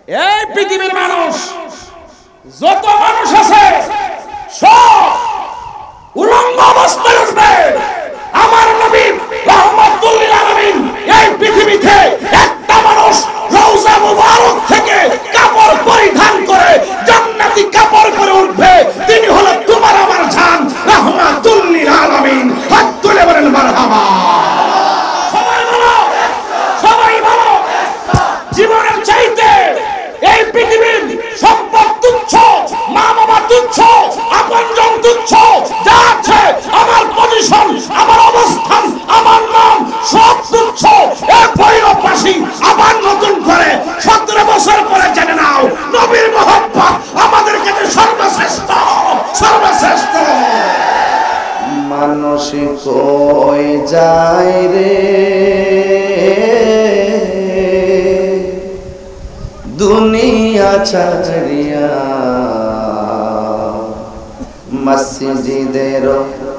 এই পৃথিবীর মানুষ যত মানুষ আছে সব উলঙ্গ অবস্থায় উঠবে। আমার নবী রাহমাতুল লিল আলামিন এই পৃথিবীতে একটা মানুষ রওজা মুবারক থেকে কাপড় পরিধান করে জান্নাতি কাপড় পরে উঠবে, তিনি হলো তোমার আমার জান রাহমাতুল লিল আলামিন। হাত তুলে বলেন মারহাবা। সবাই বলো জীবনের চাইতে এই পৃথিবীর সম্পদ তুচ্ছ, মা বাবা তুচ্ছ, আপনজন তুচ্ছ, যা আছে আমার পজিশন, আমার অবস্থান, আমার নাম সব তুচ্ছ। এই ভৈরববাসী আবার নতুন করে 17 বছর পরে জেনে নাও নবীর মহব্বত আমাদের কাছে সর্বশ্রেষ্ঠ, সর্বশ্রেষ্ঠ। মানুষ কই যায় রে দুনিয়া ছাড়িয়া, মসজিদের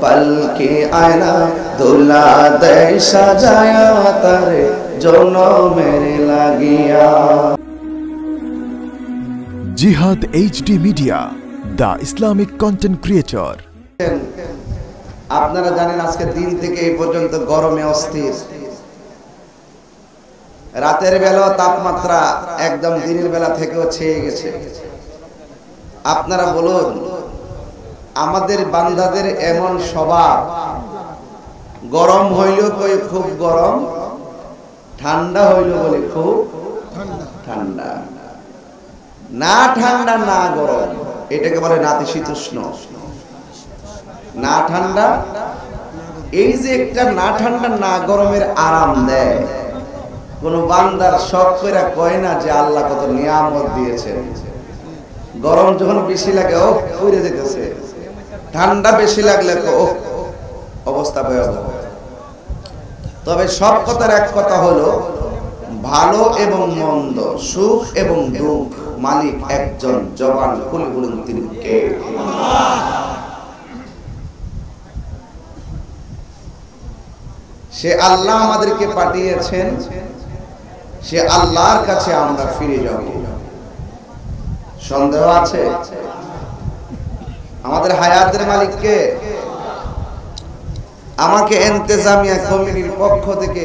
পালকি আয়না দোলা দেয় সাজায়া তারে জনমের লাগিয়া। জিহাদ HD media, the Islamic content creator. আপনারা জানেন আজকে দিন থেকে এই পর্যন্ত গরমে অস্থির। রাতের বেলা তাপমাত্রা একদম দিনের বেলা থেকেও ছেয়ে গেছে। আপনারা বলুন, আমাদের বান্দাদের এমন স্বভাব, গরম হইল কই খুব গরম, ঠান্ডা হইল বলে খুব ঠান্ডা, না ঠান্ডা না গরম, এটাকে বলে নাতিশীতোষ্ণ। না ঠান্ডা, এই যে একটা না ঠান্ডা না গরমের আরাম দেয়, কোন বান্দার শখ করে কয় না যে আল্লাহ কত নিয়ামত দিয়েছেন। গরম যখন বেশি লাগে ও পুড়ে যেতেছে, ঠান্ডা বেশি লাগলে ও অবস্থা ভয়াবহ। তবে সব কথার এক কথা হলো, ভালো এবং মন্দ, সুখ এবং দুঃখ মালিক একজন। জবান খুলে বলুন তিনি কে? সে আল্লাহ আমাদেরকে পাঠিয়েছেন, সে আল্লাহর কাছে আমরা ফিরে যাব। সন্দেহ আছে? আমাদের হায়াতের মালিককে আমাকে ইন্তেজামিয়া কমিটির পক্ষ থেকে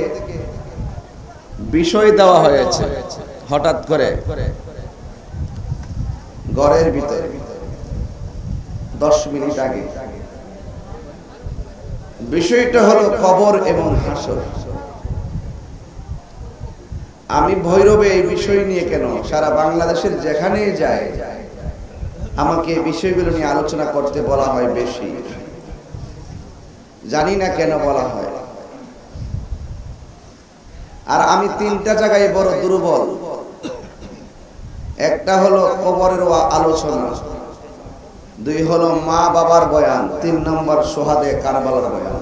বিষয় দেওয়া হয়েছে হঠাৎ করে ঘরের ভিতরে 10 মিনিট আগে। বিষয়টা হলো কবর এবং হাসর। আমি ভৈরবে এই বিষয় নিয়ে কেন সারা বাংলাদেশের যেখানেই যাই আমাকে এই বিষয়গুলো নিয়ে আলোচনা করতে বলা হয় বেশি। জানি না কেন বলা হয়। আর আমি 3টা জায়গায় বড় দুর্বল। একটা হলো কবরের আলোচনা, 2 হলো মা বাবার বয়ান, 3 নম্বর সোহাদে কারবালার বয়ান।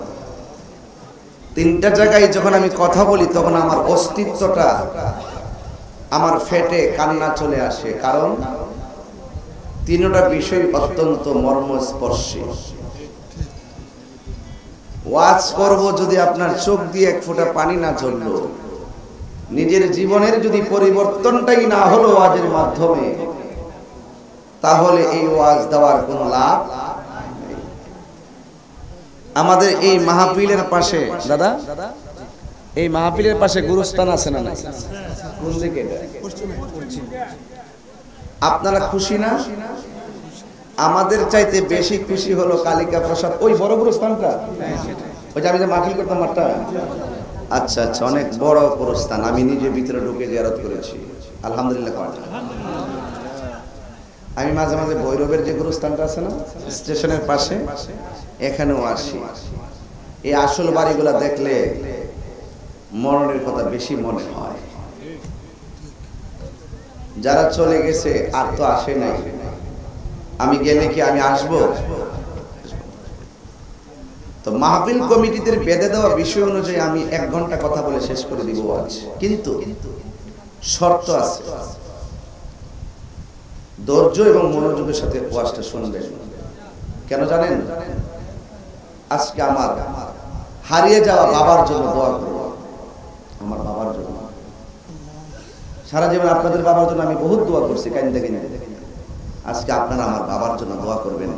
3টা জায়গায় যখন আমি কথা বলি তখন আমার অস্তিত্বটা আমার ফেটে কান্না চলে আসে, কারণ 3টা বিষয় অত্যন্ত মর্মস্পর্শী। ওয়াজ করব যদি আপনার চোখ দিয়ে এক ফোঁটা পানি না ঝরলো, নিজের জীবনের যদি পরিবর্তনটাই না হলো ওয়াজের মাধ্যমে, তাহলে এই ওয়াজ দেওয়ার কোনো লাভ নেই। আমাদের এই মাহফিলের পাশে, দাদা এই মাহফিলের পাশে গুরুস্থান আছে না? কোন দিকে? আপনারা খুশি না? আমাদের চাইতে বেশি খুশি হলো কালিকা প্রসাদ, ওই বড় গুরুস্থানটা, ওই যে আমি যে মাহফিল করতাম মাঠটা। আচ্ছা আচ্ছা, অনেক বড় গুরুস্থান। আমি নিজে ভিতরে ঢুকে জিয়ারত করেছি, আলহামদুলিল্লাহ। আমি মাঝে মাঝে ভৈরবের যে গুরুস্থানটা আছে না স্টেশনের পাশে, এখানেও আসি। এই আসল বাড়িগুলা দেখলে মরণের কথা বেশি মনে হয়। যারা চলে গেছে আর তো আসে নাই, আমি গেলে কি আমি আসব? তো মাহফিল কমিটিদের বেঁধে দেওয়া বিষয় অনুযায়ী আমি 1 ঘন্টা কথা বলে শেষ করে দিব আজ, কিন্তু শর্ত আছে। ধৈর্য এবং মনোযোগের সাথে ওয়াজটা শুনবেন। কেন জানেন? আজকে আমার হারিয়ে যাওয়া বাবার জন্য দোয়া করব। আমার বাবার জন্য সারা জীবন আপনাদের বাবার জন্য আমি বহুত দোয়া করছি, কাইন্দে কাইন্দে। আজকে আপনারা আমার বাবার জন্য দোয়া করবেন,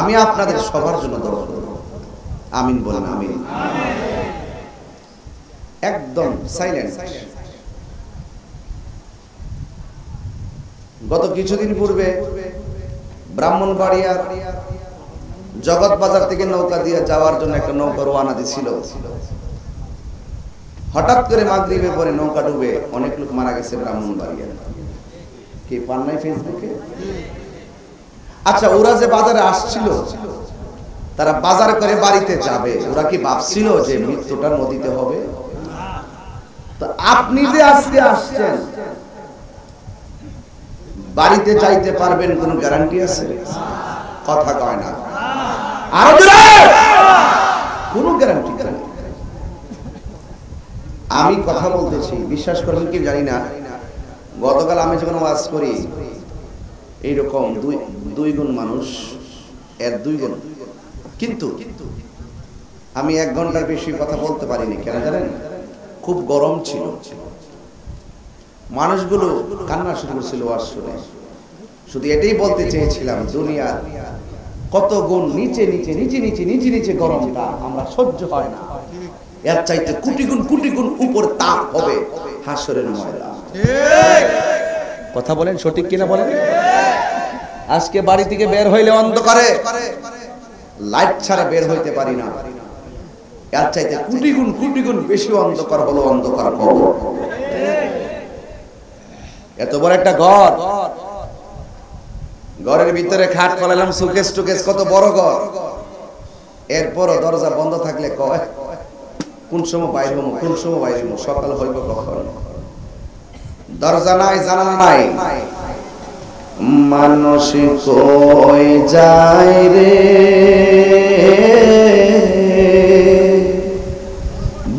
আমি আপনাদের সবার জন্য দোয়া করব। আমিন বলেন, আমিন। একদম সাইলেন্ট। গত কিছুদিন পূর্বে ব্রাহ্মণবাড়িয়ার জগৎ বাজার থেকে নৌকা দিয়ে যাওয়ার জন্য একটা নৌকা রওনা দিছিল। হঠাৎ করে মাগরিবের পরে নৌকা ডুবে অনেক লোক মারা গেছে ব্রাহ্মণবাড়িয়া। কি পান নাই ফেসবুকে? আচ্ছা, ওরা যে বাজারে আসছিল, তারা বাজার করে বাড়িতে যাবে, ওরা কি ভাবছিল যে মৃত্যুটা নদীতে হবে? তো আপনি যে আজকে আসছেন, বাড়িতে যাইতে পারবেন কোন গ্যারান্টি আছে? কথা কয় না, আরো জোরে, কোনো গ্যারান্টি নেই। আমি কথা বলতেছি, বিশ্বাস করবেন কি জানি না, গতকাল আমি যখন ওয়াজ করি, এইরকম দুই গুণ মানুষ, এর দুই গুণ, কিন্তু আমি 1 ঘন্টার বেশি কথা বলতে পারিনি। কেন জানেন? খুব গরম ছিল, মানুষগুলো কান্না শুরু করছিল ওয়াজ শুনে। শুধু এটাই বলতে চেয়েছিলাম, দুনিয়ার কত গুণ নিচে নিচে নিচে নিচে নিচে নিচে গরমটা আমরা সহ্য হয় না, এর চাইতে কোটি গুণ উপর তাপ হবে হাসরের ময়দান। কথা বলেন, সঠিক কিনা বলেন? আজকে বাড়ি থেকে বের হইলে অন্ধকারে লাইট ছাড়া বের হইতে পারি না, এর চাইতে কোটি গুণ বেশি অন্ধকার হলো অন্ধকার কবর। এত বড় একটা ঘর, ঘরের ভিতরে খাট ফেলালাম, সুকেস টুকেস, কত বড় ঘর, এরপরও দরজা বন্ধ থাকলে কয় কোন সময় বাইরে হবো, কোন সময় বাইরে হবো, সকাল হইব কখন? দরজা নাই, জানালা নাই, মানুষ কই যায় রে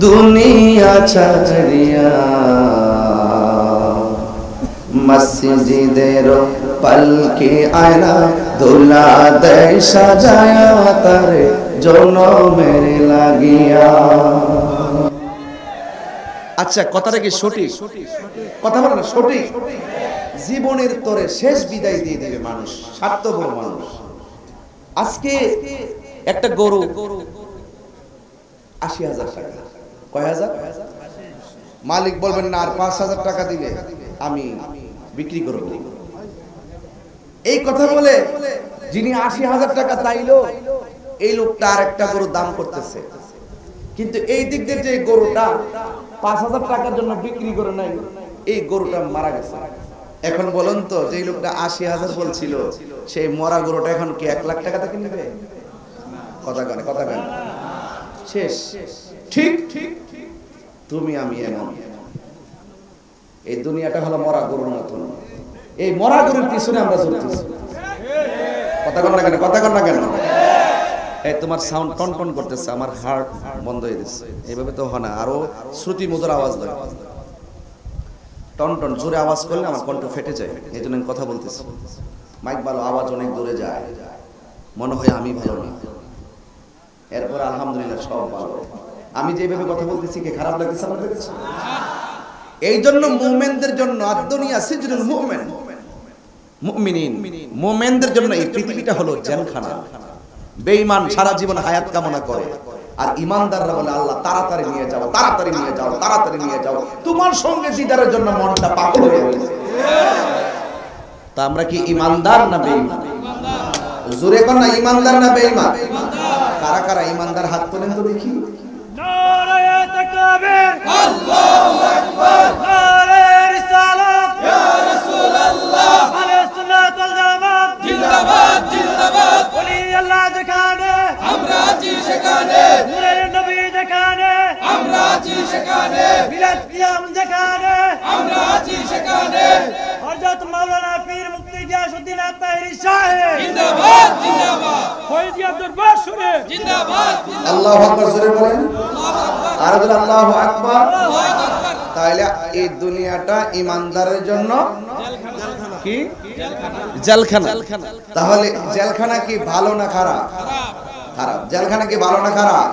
দুনিয়া ছাড়িয়া, মসজিদের পালকি আয়না দোলা দেয় সাজায়া, তার জনমের লাগিয়া। আচ্ছা, কথাটা কি সঠিক? কথা বলে না সঠিক? জীবনের তরে শেষ বিদায় দিয়ে দেবে মানুষ, স্বার্থপর মানুষ। আজকে একটা গরু 80,000 টাকা, কয় হাজার? মালিক বলবেন না, আর 5,000 টাকা দিলে আমি বিক্রি করব। এই কথা বলে যিনি 80,000 টাকা চাইলো, এই লোকটা আর একটা গরুর দাম করতেছে, কিন্তু এই দিক দিয়ে যে গরুটা 5,000 টাকার জন্য বিক্রি করে নাই, এই গরুটা মারা গেছে। এখন বলুন তো, যে লোকটা 80,000 বলছিল, সেই মরা গরুটা এখন কি 1 লাখ টাকা থেকে নেবে? কথা কেন? শেষ। ঠিক তুমি আমি এমন, এই দুনিয়াটা হলো মরা গরুর মতন, এই মরা গরুর পিছনে আমরা চলতেছি। কথা কন না কেন? এই তোমার সাউন্ড টন করতেছে, আমার হার্ট বন্ধ হয়ে গেছে। এইভাবে তো হয় না, আরো শ্রুতি মধুর আওয়াজ লাগে। টন জোরে আওয়াজ করলে আমার কণ্ঠ ফেটে যায়, এই জন্য আমি কথা বলতেছি। মাইক ভালো, আওয়াজ অনেক দূরে যায়, মনে হয় আমি ভালো না। এরপর আলহামদুলিল্লাহ সব ভালো। আমি যেভাবে কথা বলতেছি কি খারাপ লাগতেছে আপনাদের কাছে? এই জন্য মুমিনদের জন্য দুনিয়া সিজনুল মুমিন, মুমিনিন মুমিনদের জন্য এই পৃথিবীটা হলো জেলখানা। বেঈমান সারা জীবন হায়াত কামনা করে, আর ইমানদাররা বলে আল্লাহ তাড়াতাড়ি নিয়ে যাও, তাড়াতাড়ি নিয়ে যাও, তাড়াতাড়ি নিয়ে যাও, তোমার সঙ্গে দিদারের জন্য মনটা পাগল হয়ে গেছে। তা আমরা কি ইমানদার না বেঈমান? জোরে কোন না, ইমানদার না বেঈমান? কারা কারা ইমানদার হাত তোলেন তো দেখি। নারায়ে তাকবীর, আল্লাহু আকবার, নারায়ে রিসালাত, ইয়া রাসূলুল্লাহ, আহলে সুন্নাত ওয়াল জামাত জিন্দাবাদ জিন্দাবাদ, ওলি আল্লাহ যেখানে আমরা আছি সেখানে, নূরে নবী যেখানে আমরা আছি সেখানে, মিলাদ কিয়াম যেখানে আমরা আছি সেখানে, হযরত মাওলানা পীর মুফতি গিয়াসউদ্দিন আত্তাহিরি সাহেব জিন্দাবাদ জিন্দাবাদ, ফয়জিয়াত দরবার শুনে জিন্দাবাদ। আল্লাহু আকবার জোরে বলেন, আর বলেন আল্লাহু আকবার। তাহলে এই দুনিয়াটা ইমানদারের জন্য কি জেলখানা। তাহলে জেলখানা কি ভালো না খারাপ? খারাপ। জেলখানা কি ভালো না খারাপ?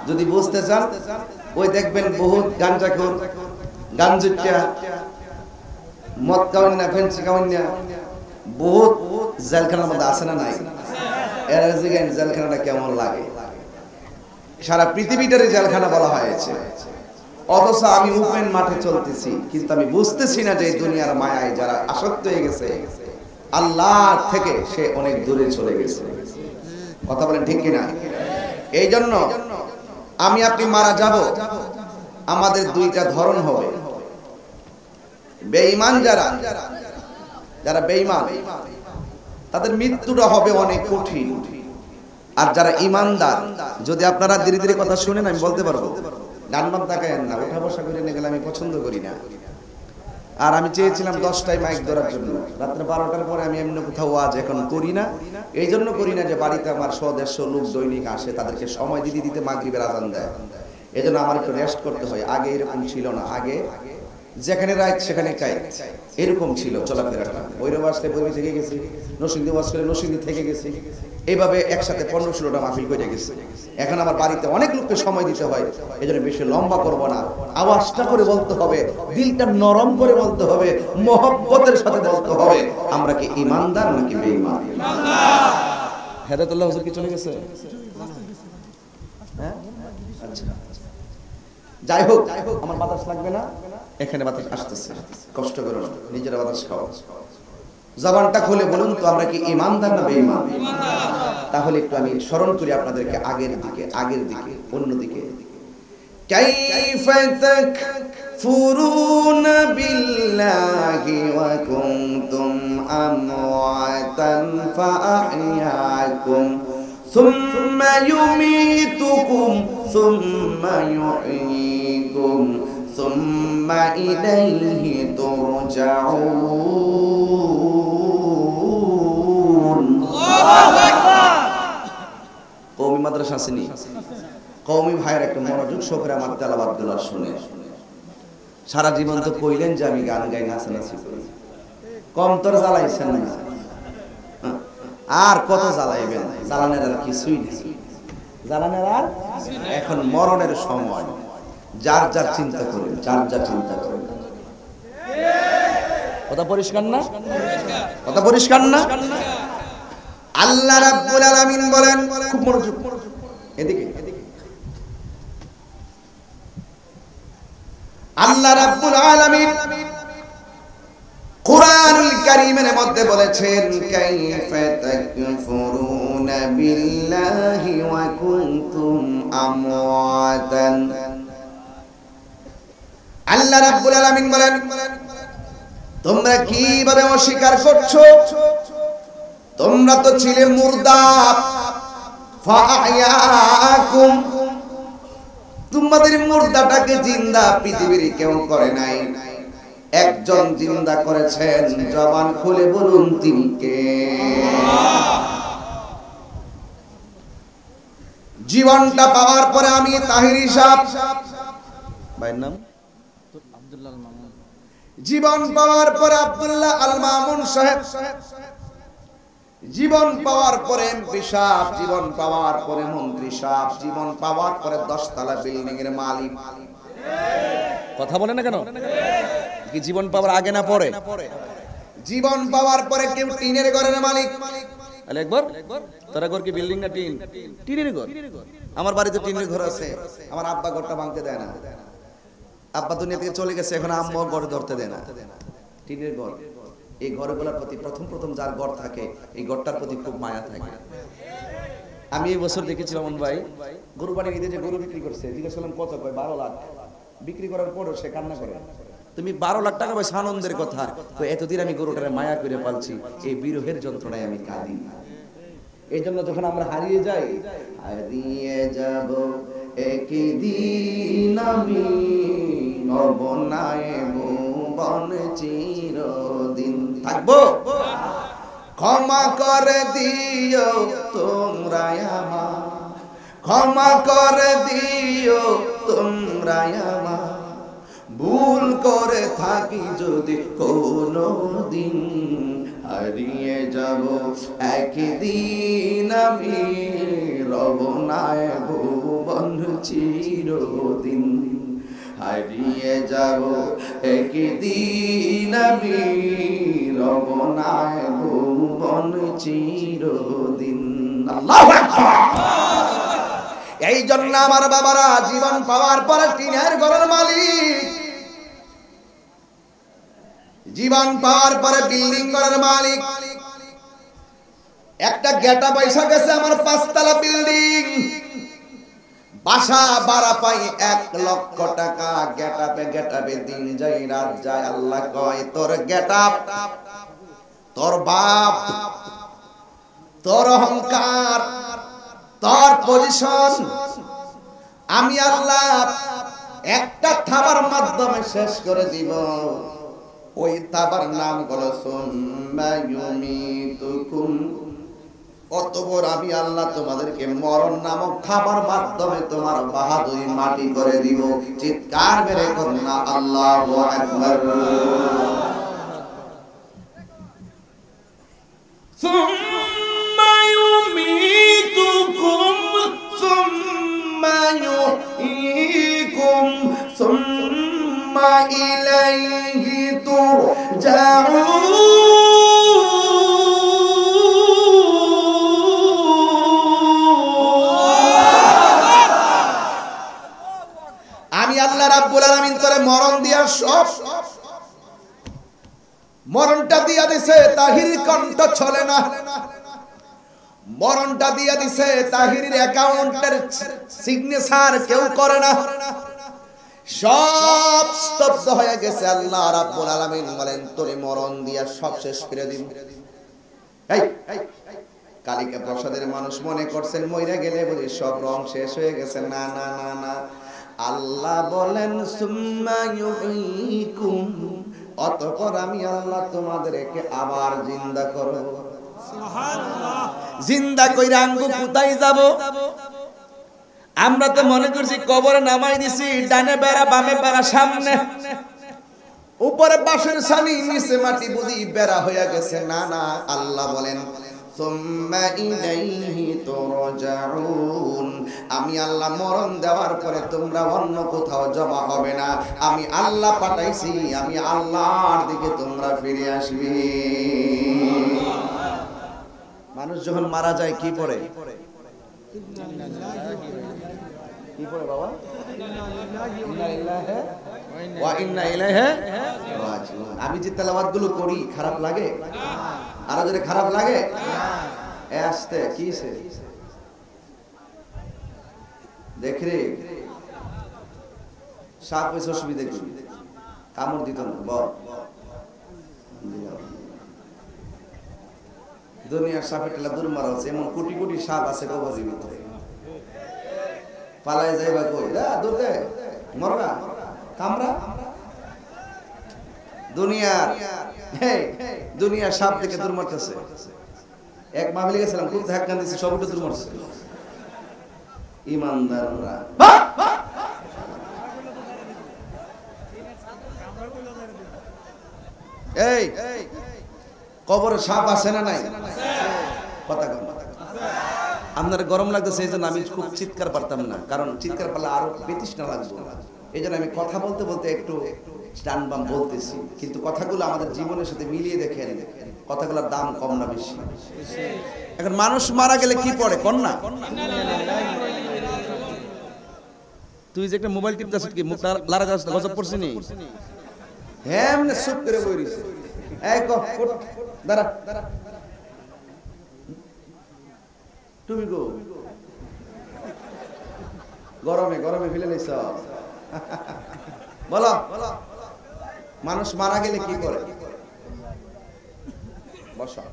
যদি বুঝতে চান, ওই দেখবেন বহুত গাঞ্জাখোর, গাঞ্জুট্টা, মদ খাওয়ান না, ফেন্সি খাওয়ান না, বহুত জেলখানার মধ্যে আছে না নাই? এর জেলখানাটা কেমন লাগে? সারা পৃথিবীটারে জেলখানা বলা হয়েছে, অথচ আমি ওপেন মাঠে চলতেছি, কিন্তু আমি বুঝতেছি না যে এই দুনিয়ার মায়ায় যারা আসক্ত হয়ে গেছে আল্লাহ থেকে সে অনেক দূরে চলে গেছে। কথা বলেন ঠিক কিনা? এই জন্য আমি আপনি মারা যাব, আমাদের দুইটা ধরন হবে। বেঈমান যারা বেঈমান তাদের মৃত্যুটা হবে অনেক কঠিন, আর যারা ইমানদার, যদি আপনারা ধীরে ধীরে কথা শুনেন আমি বলতে পারবো, গান বাদ দেখায়েন না, ওঠা বসা করে নিয়ে গেলে আমি পছন্দ করি না। আর আমি চেয়েছিলাম 10টায় মাইক ধরার জন্য, রাত্রে 12টার পরে আমি এমনি কোথাও ওয়াজ এখন করি না। এই জন্য করি না যে বাড়িতে আমার 100-150 লোক দৈনিক আসে, তাদেরকে সময় দিতে দিতে মাগরিবের আজান দেয়, এই জন্য আমার একটু রেস্ট করতে হয়। আগে এরকম ছিল না, আগে যেখানে রাত সেখানে কায়েত, এরকম ছিল চলাফেরাটা। ওইরকম আসলে বই থেকে গেছি, নরসিংদী ওয়াজ করে নরসিংদী থেকে গেছি, এইভাবে একসাথে 15-16টা মাহফিল করে গেছে। এখন আমার বাড়িতে অনেক লোককে সময় দিতে হয়, এই জন্য বেশি লম্বা করবো না, আওয়াজটা করে বলতে হবে, দিলটা নরম করে বলতে হবে, মহব্বতের সাথে বলতে হবে, আমরা কি ইমানদার নাকি বেঈমান? হেদায়েতুল্লাহ হুজুর কি চলে গেছে? হ্যাঁ, আচ্ছা, যাই হোক, আমার বাতাস লাগবে না, এখানে বাতাস আসতেছে, কষ্ট করো না, নিজেরা বাতাস খাও। জবানটা খুলে বলুন তো, আমরা কি ইমানদার না বেঈমান? তাহলে একটু আমি স্মরণ করি আপনাদেরকে আগের দিকে, অন্যদিকে। কাইফা তাকফুরুনা বিল্লাহি ওয়া কুনতুম আমওয়াতান ফাআহইয়াকুম সুম্মা ইউমীতুকুম সুম্মা ইউহয়ীকুম সুম্মা ইলাইহি তুরজাউন। কওমি মাদ্রাসা আসেনি? কওমি ভাইয়ের একটা মনোযোগ সহকারে আমার তেলাওয়াতগুলো শুনে। সারা জীবন তো কইলেন যে আমি গান গাই, নাচানাচি করি, কম তোর জ্বালাইছেন না, আর কত জ্বালাইবেন? জ্বালানের আর কিছুই নেই, জ্বালানের আর এখন মরণের সময়। যার যার চিন্তা করেন, যার যার চিন্তা করেন। কথা পরিষ্কার না? কথা পরিষ্কার না? আল্লাহ রাব্বুল আলামিন বলেন, খুব মনোযোগ, এদিকে আল্লাহ রাব্বুল আলামিন কুরআনুল কারীমের মধ্যে বলেছেন, কাইফা তাকফুরুনা বিল্লাহি ওয়া কুনতুম আমওয়াতান। আল্লাহ রাব্বুল আলামিন বলেন, তোমরা কিভাবে অস্বীকার করছো? তোমরা তো ছিলে মুর্দা, ফাআহইয়াকুম, তোমাদের মুর্দাটাকে জিন্দা পৃথিবীর কেউ করে নাই, একজন জিন্দা করেছেন। জবান খুলে বলুন তিনি কে? জীবনটা পাওয়ার পরে আমি তাহিরি সাহেব, ভাইয়ের নাম আব্দুল্লাহ আল মামুন, জীবন পাওয়ার পরে আব্দুল্লাহ আল মামুন সাহেব, জীবন পাওয়ার পরে এমপি সাহেব, জীবন পাওয়ার পরে মন্ত্রী সাহেব, জীবন পাওয়ার পরে 10 তলা বিল্ডিং এর মালিক। কথা বলে না কেন? কি জীবন পাওয়ার আগে না পরে? জীবন পাওয়ার পরে কেউ টিনের ঘরের মালিক। আলে একবার তোরা ঘর কি বিল্ডিং না টিন? টিনের ঘর। আমার বাড়িতে টিনের ঘর আছে, আমার আব্বা ঘরটা ভাঙতে দেয় না, আব্বা দুনিয়া থেকে চলে গেছে, এখন আম্মা ঘরে ধরতে দেয় না। টিনের ঘর, এই ঘরগুলোর প্রতি প্রথম যার ঘর থাকে, এই ঘরটার প্রতি খুব মায়া থাকে। আমি এই বছর দেখেছিলাম ভাই, গরুবাড়ির ঈদে যে গরু বিক্রি করছে, জিজ্ঞেস করলাম কত, কয় 12 লাখ। বিক্রি করার পরও সে কান্না করে, তুমি 12 লাখ টাকা পাইছো, আনন্দের কথা, তো এতদিন আমি গরুটারে মায়া করে পালছি, এই বিরহের যন্ত্রণায় আমি কাঁদি। এই জন্য যখন আমরা হারিয়ে যাই, হারিয়ে যাব একদিন আমি, নবনায় ভুবন চিরদিন থাকবো। ক্ষমা করে দিও তোমরা আমার, ক্ষমা করে দিও তোমরা আমার, ভুল করে থাকি যদি কোনো দিন, হারিয়ে যাব একদিন আমি, রবনায় ভুবন চিরদিন। হারিয়ে যাব একদিন আমি রব না ভুবন চিরদিন। আল্লাহু আকবার। এই জন্য আমার বাবারা জীবন পাওয়ার পরে টিনের ঘরের মালিক, জীবন পাওয়ার পরে বিল্ডিং ঘরের মালিক। একটা গেটা পয়সা গেছে আমার 5 তলা বিল্ডিং, বাসা ভাড়া পাই 1 লক্ষ টাকা। গেটাপে দিন যায় রাত যায়। আল্লাহ কয় তোর গেটাপ, তোর বাপ, তোর অহংকার, তোর পজিশন আমি আল্লাহ একটা থাবার মাধ্যমে শেষ করে দিব। ওই থাবার নাম হলো সুম্মা ইউমিতুকুম। অতঃপর আমি আল্লাহ তোমাদেরকে মরণ নামক খাবার মাধ্যমে তোমার বাহাদুরি মাটি করে দিব। চিৎকার মেরে করুন না আল্লাহু আকবার। সুম্মা ইউমিতুকুম সুম্মা ইউহয়িকুম সুম্মা ইলাইহি তুরজাউন। আমি আল্লাহ রাব্বুল আলামিন করে মরণ দিয়া সব মরণটা দিয়া দিছে। তাহিরির কণ্ঠ চলে না, মরণটা দিয়া দিছে। তাহিরির অ্যাকাউন্টের সিগনেচার কেউ করে না, সব স্তব্ধ হয়ে গেছে। আল্লাহ রাব্বুল আলামিন বলেন তোরে মরণ দিয়া সব শেষ করে দিব। এই কালিকা প্রসাদের মানুষ মনে করছেন মইরা গেলে বলি সব রং শেষ হয়ে গেছে। না না না না, আল্লাহ বলেন সুম্মা ইউহয়িকুম, অতঃপর আমি আল্লাহ তোমাদেরকে আবার জিন্দা করব। সুবহানাল্লাহ। জিন্দা কইরা আঙ্গু কোথায় যাব? আমরা তো মনে করছি কবরে নামাই দিছি, ডানে বেড়া বামে বেড়া সামনে, উপরে বাঁশের ছানি নিচে মাটি, বুঝি বেড়া হয়ে গেছে। না না, আল্লাহ বলেন সুম্মা ইলাইহি তুরজাউন, আমি আল্লাহ মরণ দেওয়ার পরে তোমরা অন্য কোথাও জমা হবে না। আমি আল্লাহ পাঠাইছি, আমি আল্লাহর দিকে তোমরা ফিরে আসবে। মানুষ যখন মারা যায় কি পড়ে? কি পড়ে বাবা? ওয়া ইন্না ইলাইহি রাজিউন। আমি যে তেলাওয়াতগুলো করি খারাপ লাগে? আরো যদি খারাপ লাগে এ আসতে কিছে দেখ রে, সাপ হইছে অসুবিধা কি? কামড় দিত না বল। দুনিয়ার সাপের টেলা দূর মারা হচ্ছে, এমন কোটি কোটি সাপ আছে কবজির ভিতরে। পালায় যাইবা কই? দূর দে, মরবা কামড়া। দুনিয়ার সাপ থেকে দূর মারতেছে। এক মাহফিলে গেছিলাম, খুব ধাক্কা দিয়েছে, সব উঠে দূর মারছে। ইমানদাররা এই কবরে সাপ আছে না নাই? কথা কম। আপনার গরম লাগতেছে, এই জন্য আমি খুব চিৎকার পারতাম না, কারণ চিৎকার পারলে আরো বেতৃষ্ণা লাগবে। এই জন্য আমি কথা বলতে বলতে একটু টান বাম বলতেছি, কিন্তু কথাগুলো আমাদের জীবনের সাথে মিলিয়ে দেখেন, কথাগুলোর দাম কম না বেশি? এখন মানুষ মারা গেলে কি পড়ে কন্যা? তুই যে একটা মোবাইল টিপতেছ কি মুখ লারা যাস, গজব পড়ছিস নি? হ্যাঁ মানে চুপ করে বই রইছে। এই দাঁড়া দাঁড়া, তুমি গো গরমে গরমে ফেলে নিছ। বলো মানুষ মারা গেলে কি করে? বসা।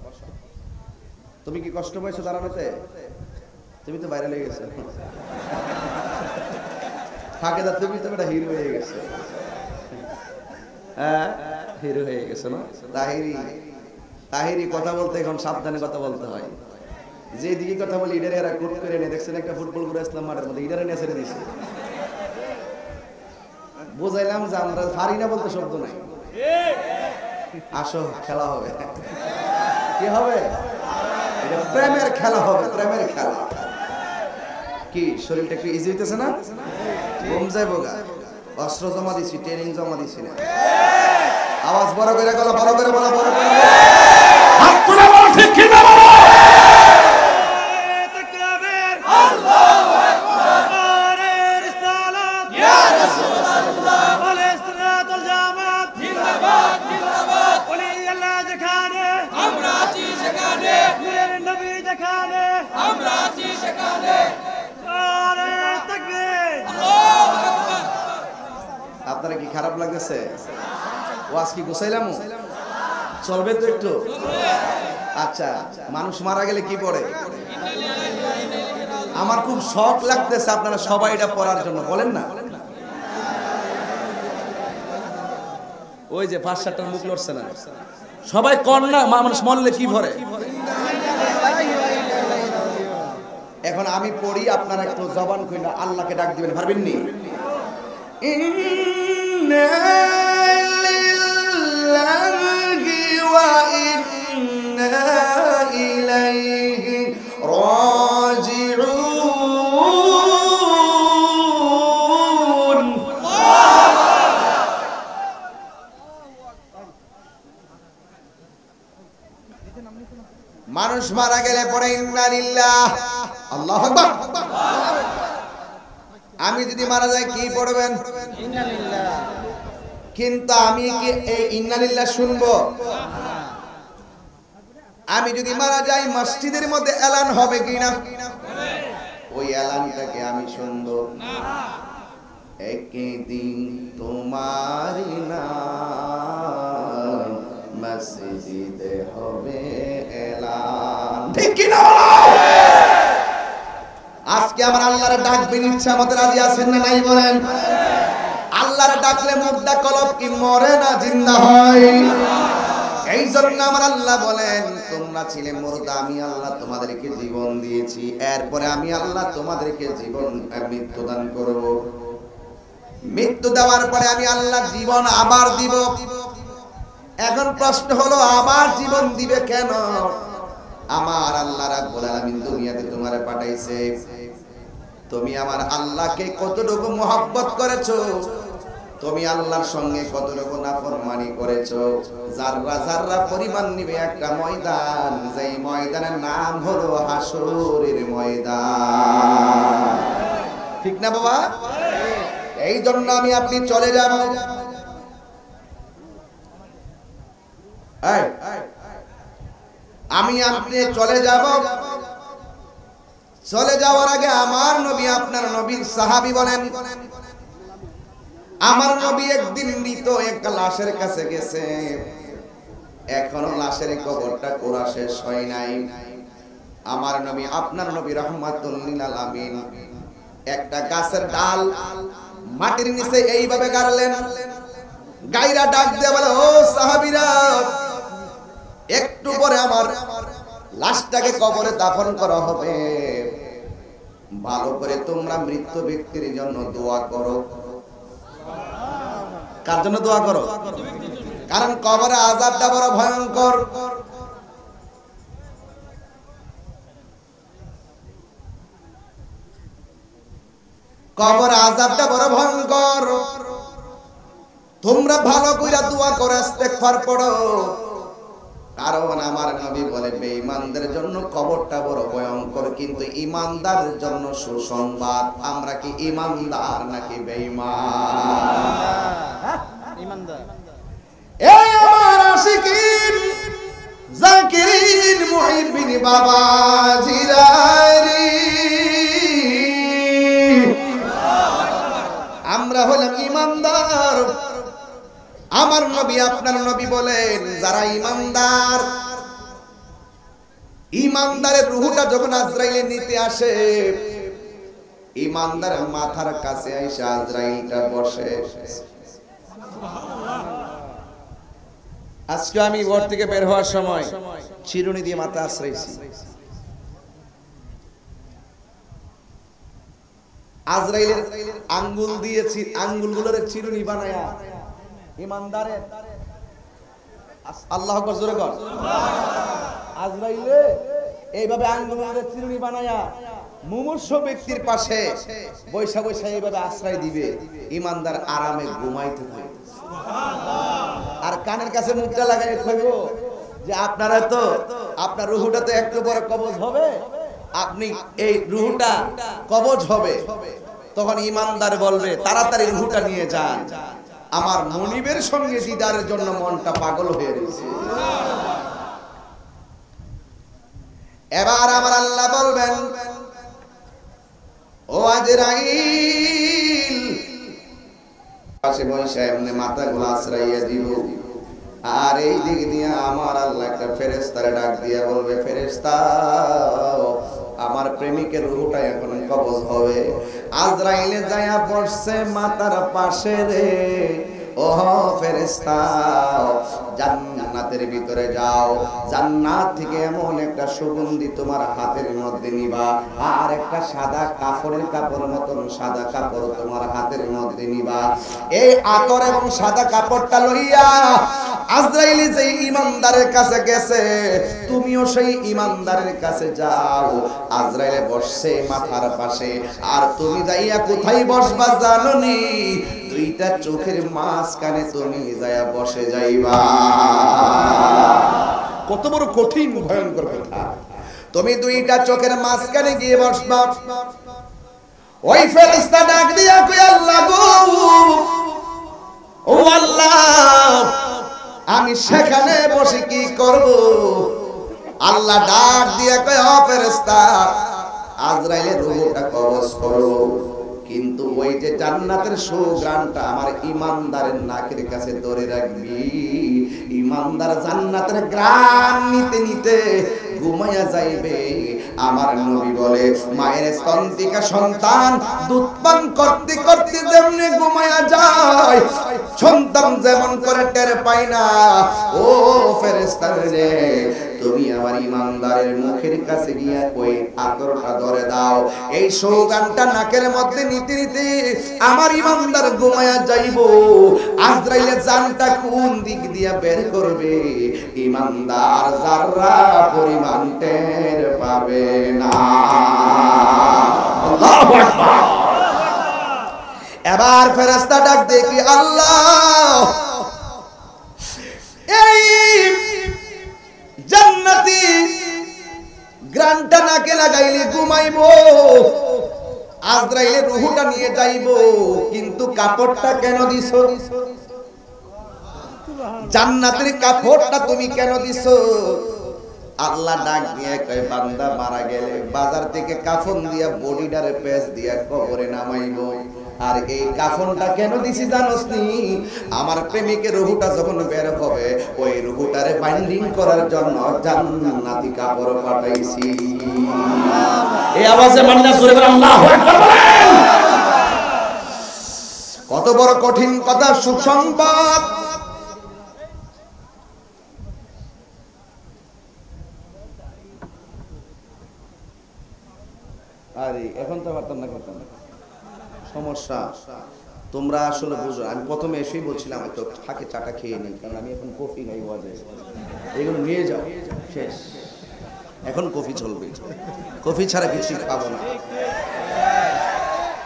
তুমি কি কষ্ট পাইছো দাঁড়ানোতে? তুমি তো বাইরে লেগে গেছো। ফাঁকে দা তুমি তো একটা হিরো হয়ে গেছো। হ্যাঁ হিরো হয়ে গেছো না? তাহিরি কথা বলতে এখন সাবধানে কথা বলতে হয়। যে দিকে কথা বলি ইডারে এরা কোট করে নিয়ে দেখছেন, একটা ফুটবল করে ইসলাম মাঠের মধ্যে ইডারে নিয়ে ছেড়ে দিয়েছে। বুঝাইলাম যে আমরা পারি না বলতে শব্দ নাই। আসো খেলা হবে। কি হবে? এটা প্রেমের খেলা হবে, প্রেমের খেলা। কি শরীরটা একটু ইজি হইতেছে না? ঘুম যাইবো গা। অস্ত্র জমা দিছি, ট্রেনিং জমা দিছি না। আওয়াজ বড় করে বলো, বড় করে বলো, বড় করে বলো। হাত তুলে বলো, ঠিক কি না বলো? আপনারা কি খারাপ লাগতেছে? ওয়াজ কি গোছাইলাম? চলবে তো একটু? আচ্ছা, মানুষ মারা গেলে কি পড়ে? আমার খুব শখ লাগতেছে আপনারা সবাই এটা পড়ার জন্য, বলেন না? ওই যে 5-7টার মুখ লড়ছে না, সবাই কর না, মানুষ মরলে কি ভরে? এখন আমি পড়ি, আপনারা একটু জবান কইরা আল্লাহকে ডাক দিবেন, পারবেন নি? ইন্না লিল্লাহি ওয়া ইন্না ইলাইহি রাজিউন। মানুষ মারা গেলে পরে ইন্না লিল্লাহ, আল্লাহু আকবার। আমি যদি মারা যাই কি পড়বেন? ইন্না লিল্লাহ। কিন্তু আমি কি এই ইন্না লিল্লাহ শুনবো? আমি যদি মারা যাই মসজিদের মধ্যে এলান হবে কিনা? ওই এলানটাকে আমি শুনবো। একদিন তোমার নাম মসজিদে হবে এলান, ঠিক কি না বলো? আজকে আমার আল্লাহর ডাকবেন, ইচ্ছা মতো রাজি আছেন না নাই বলেন? আল্লাহর ডাকলে মুর্দা কলব কি মরে না, জিন্দা হয়? এই জন্য আমার আল্লাহ বলেন, তোমরা ছিলে মুর্দা, আমি আল্লাহ তোমাদেরকে জীবন দিয়েছি, এরপরে আমি আল্লাহ তোমাদেরকে জীবন মৃত্যু দান করব। মৃত্যু দেওয়ার পরে আমি আল্লাহ জীবন আবার দিব। এখন প্রশ্ন হলো, আবার জীবন দিবে কেন? আমার আল্লাহ রাব্বুল আলামিন দুনিয়াতে তোমারে পাঠাইছে, তুমি আমার আল্লাহকে কতটুকু মহব্বত করেছো, তুমি আল্লাহর সঙ্গে কতটুকু নাফরমানি করেছো, যাররা যাররা পরিমাণ নিবে একটা ময়দান, যেই ময়দানের নাম হলো হাসরের ময়দান, ঠিক না বাবা? এই জন্য আমি আপনি চলে যাব। আমি আপনি চলে যাব। চলে যাওয়ার আগে আমার নবী, আপনার নবীর সাহাবী বলেন, আমার নবী একদিন মৃত একটা লাশের কাছে গেছে, এখনো লাশের কবরটা করা শেষ হয় নাই। আমার নবী, আপনার নবী রাহমাতুল লিল আলামিন একটা গাছের ডাল মাটির নিচে এইভাবে গাড়লেন, গায়রা ডাক দিয়ে বলে, ও সাহাবীরা, একটু পরে আমার লাশটাকে কবরে দাফন করা হবে, ভালো করে তোমরা মৃত ব্যক্তির জন্য দোয়া করো। কার জন্য দোয়া করো? কারণ কবরে আযাবটা বড় ভয়ঙ্কর। কবর আযাবটা বড় ভয়ঙ্কর। তোমরা ভালো কইরা দোয়া করে ইস্তেগফার পড়ো, কারণ আমার নবী বলে, বেঈমানদের জন্য কবরটা বড় ভয়ঙ্কর, কিন্তু ঈমানদারের জন্য সুসংবাদ। আমরা কি ঈমানদার নাকি বেঈমান? ঈমানদার। এই আমার আশিকিন, জাকিরিন, মুহিব্বিন বাবা জিরারি, আমরা হলাম ঈমানদার। আমার নবী, আপনার নবী বলেন, যারা ঈমানদার, ঈমানদারের রূহটা যখন আজরাইলে নিতে আসে, ঈমানদারের মাথার কাছে আইসা আজরাইলটা বসে। আজকে আমি ঘর থেকে বের হওয়ার সময় চিরুনি দিয়ে মাথা আশ্রাইছি। আজরাইলের আঙ্গুল দিয়েছি, আঙ্গুলগুলোর চিরুনি বানায়া ঈমানদারের, আল্লাহু আকবার জোরে কর, আজরাইলে এইভাবে আঙ্গুলের চিরুনি বানায়া মুমূর্ষ ব্যক্তির পাশে বৈশা বৈশা এইভাবে আশ্রয় দিবে, ইমানদার আরামে ঘুমাইতে থাকবে। আর কানের কাছে মুখটা লাগাই কইব যে আপনারা তো আপনার রুহুটা তো একটু পরে কবজ হবে, আপনি এই রুহুটা কবজ হবে, তখন ইমানদার বলবে তাড়াতাড়ি রুহুটা নিয়ে যান, আমার মনিবের সঙ্গে দিদারের জন্য মনটা পাগল হয়ে রয়েছে। এবার আমার আল্লাহ বলবেন, ও আজরাইল, পাশে বসে এমনি মাথাগুলো আশ্রাইয়া দিব। আর এই দিক দিয়ে আমার আল্লাহ একটা ফেরেশতারে ডাক দিয়ে বলবে, ফেরেশতা আমার প্রেমিকের রূহটা এখন কবজ হবে। আজরাইলে যায়া বসছে মাথার পাশে রে, ও ফেরেশতা জান্নাতের ভিতরে যাও, জান্নাত থেকে এমন একটা সুগন্ধি তোমার হাতের মধ্যে নিবা, আর একটা সাদা কাপড়ের কাপড় মতন সাদা কাপড় তোমার হাতের মধ্যে নিবা। এই আতর এবং সাদা কাপড়টা লইয়া আজরাইল যেই ইমানদারের কাছে গেছে, তুমিও সেই ইমানদারের কাছে যাও। আজরাইলে বসছে মাথার পাশে, আর তুমি যাইয়া কোথায় বসবা জানোনি? দুইটা চোখের মাঝখানে তুমি যাইয়া বসে যাইবা। কত বড় কঠিন ভয়ঙ্কর কথা! তুমি দুইটা চোখের মাঝখানে গিয়ে বসবা। ওই ফেরেশতা ডাক দিয়া কই, আল্লাহ গো, ও আল্লাহ, আমি সেখানে বসে কি করব? আল্লাহ ডাক দিয়া কয়, ও ফেরেশতা, আজরাইলের রূহটা কবজ করো, কিন্তু ওই যে জান্নাতের সুঘ্রাণটা আমার ইমানদারের নাকের কাছে ধরে রাখবি। ইমানদার জান্নাতের ঘ্রাণ নিতে নিতে ঘুমায়া যাইবে। আমার নবী বলে, মায়ের স্তন্তিকা সন্তান দুধ পান করতে করতে যেমনি ঘুমায়া যায়, সন্তান যেমন করে টের পায় না, ও ফেরেশতা রে, তুমি আমার ইমানদারের মুখের কাছে গিয়া ওই আতরটা ধরে দাও। এই সুগন্ধটা নাকের মধ্যে নিতে নিতে আমার ইমানদার ঘুমায়া যাইব। আজরাইলে জানটা কোন দিক দিয়া বের করবে, ইমানদার যারা পরিমাণ টের পাবে না। আল্লাহু আকবার। এবার ফেরেশতা ডাক দেখি, আল্লাহ, এই জান্নাতি গ্রানটা নাকে লাগাইলে ঘুমাইবো, আজরাইলের রূহটা নিয়ে যাইবো, কিন্তু কাপড়টা কেন দিছো? জান্নাতের কাপড়টা তুমি কেন দিছো? আল্লাহ ডাক দিয়ে কয়, বান্দা মারা গেলে বাজার থেকে কাফন দিয়া বডিটারে পেঁচ দিয়া কবরে নামাইবো। আর এই কাফনটা কেন দিছি জানোস নি? আমার প্রেমিকের রূহটা যখন বের হবে, ওই রূহটারে বাইন্ডিং করার জন্য জান্নাতি কাপড় পাঠাইছি। এই আওয়াজে মাননা জোরে করে আল্লাহু আকবার বলেন। কত বড় কঠিন কথা! সুসংবাদ, আরে এখন তো পারতাম না, করতাম না, সমস্যা। তোমরা আসলে বুঝো, আমি প্রথমে এসেই বলছিলাম একটু ফাঁকে চাটা খেয়ে নিই, কারণ আমি এখন কফি খাই, ওয়াজে এগুলো নিয়ে যাও, শেষ। এখন কফি চলবে, কফি ছাড়া কিছু খাবো না।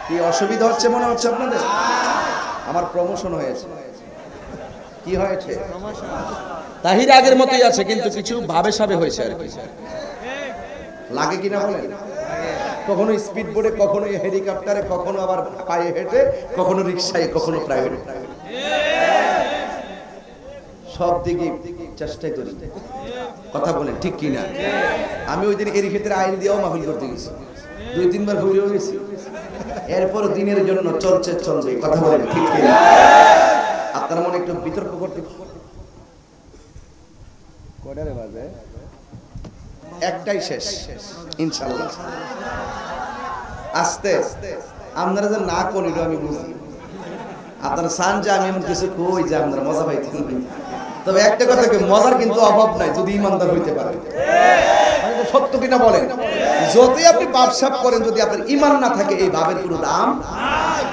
কি অসুবিধা হচ্ছে মনে হচ্ছে আপনাদের? আমার প্রমোশন হয়েছে। কি হয়েছে? তাহির আগের মতোই আছে, কিন্তু কিছু ভাবে সাবে হয়েছে আর কি। লাগে কিনা বলেন? কখনো স্পিড বোর্ডে, কখনো হেলিকপ্টারে, কখনো আবার পায়ে হেঁটে, কখনো রিক্সায়, কখনো প্রাইভেট, সব দিকে চেষ্টা করি। কথা বলেন ঠিক কিনা? আমি ওই দিন এর ক্ষেত্রে আইন দিয়েও মাহফিল করতে গেছি, 2-3 বার ঘুরেও গেছি। এরপর দিনের জন্য চলছে, চলবে। কথা বলেন ঠিক কিনা? আপনারা মনে একটু বিতর্ক করতে, কয়টারে বাজে? একটাই শেষ ইনশাআল্লাহ। আস্তে আপনারা যে না করিল আমি বুঝি, আপনারা চান যে আমি এমন কিছু কই যে আপনারা মজা পাইতেন। তবে একটা কথা, মজার কিন্তু অভাব নাই যদি ইমানদার হইতে পারে। সত্য কিনা বলেন? যতই আপনি ব্যবসাপ করেন, যদি আপনার ইমান না থাকে, এই ভাবের কোনো দাম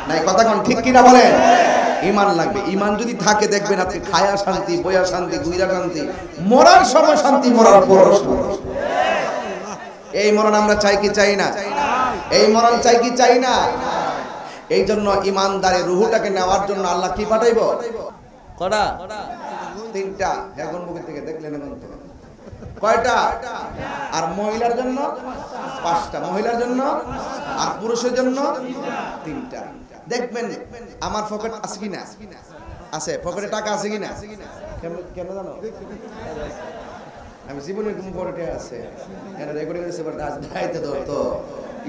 নাই। কথা কোন ঠিক কিনা বলেন? ইমান লাগবে। ইমান যদি থাকে, দেখবেন আপনি খায়া শান্তি, বইয়া শান্তি, গুইরা শান্তি, মরার সময় শান্তি, মরার পর শান্তি। এই মরণ আমরা চাই কি চাই না? এই মরণ চাই কি চাই না? এই জন্য ইমানদারের রুহটাকে নেওয়ার জন্য আল্লাহ কি পাঠাইবো? কটা? তিনটা। এখন মুখের থেকে দেখলেন এখন তো কয়টা? আর মহিলার জন্য পাঁচটা, মহিলার জন্য আর পুরুষের জন্য তিনটা। দেখবেন আমার পকেট আছে কিনা? আছে, পকেটে টাকা আছে কিনা? কেন জানো? আমি জীবনে কোনো পকেটে আছে এটা রেকর্ডিং করেছে, বাট আজ দাইতে ধরতো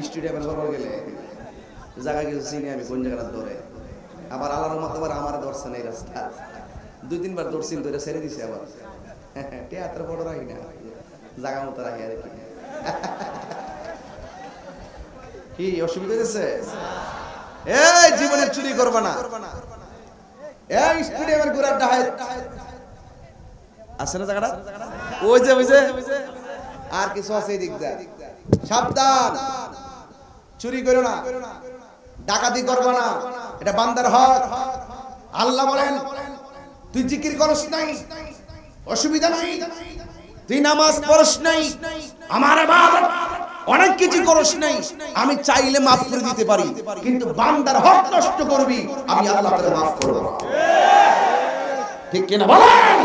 স্টুডিয়ামের খবর গেলে জায়গা কিছু চিনি আমি কোন জায়গাটা ধরে। আবার আল্লাহর মতো আবার আমার ধরছে না এই রাস্তা, 2-3 বার ধরছি ধরে ছেড়ে দিছে। আবার টিয়াত্র বড় রাখি না, জায়গা মতো রাখি আর কি অসুবিধা হয়েছে? এই জীবনে চুরি করবা না। এই স্টুডিয়ামের ঘোরার ডাহাই আছে না জায়গাটা? ওই যে আর কিছু আছে এই দিক দিয়ে। সাবধান, চুরি করো না, ডাকাতি করবা না, এটা বান্দার হক। আল্লাহ বলেন তুই জিকির করস নাই অসুবিধা নাই, তুই নামাজ পড়স নাই, আমার ইবাদত অনেক কিছু করস নাই, আমি চাইলে মাফ করে দিতে পারি, কিন্তু বান্দার হক নষ্ট করবি আমি আল্লাহ তোকে মাফ করব না। ঠিক কিনা বলেন?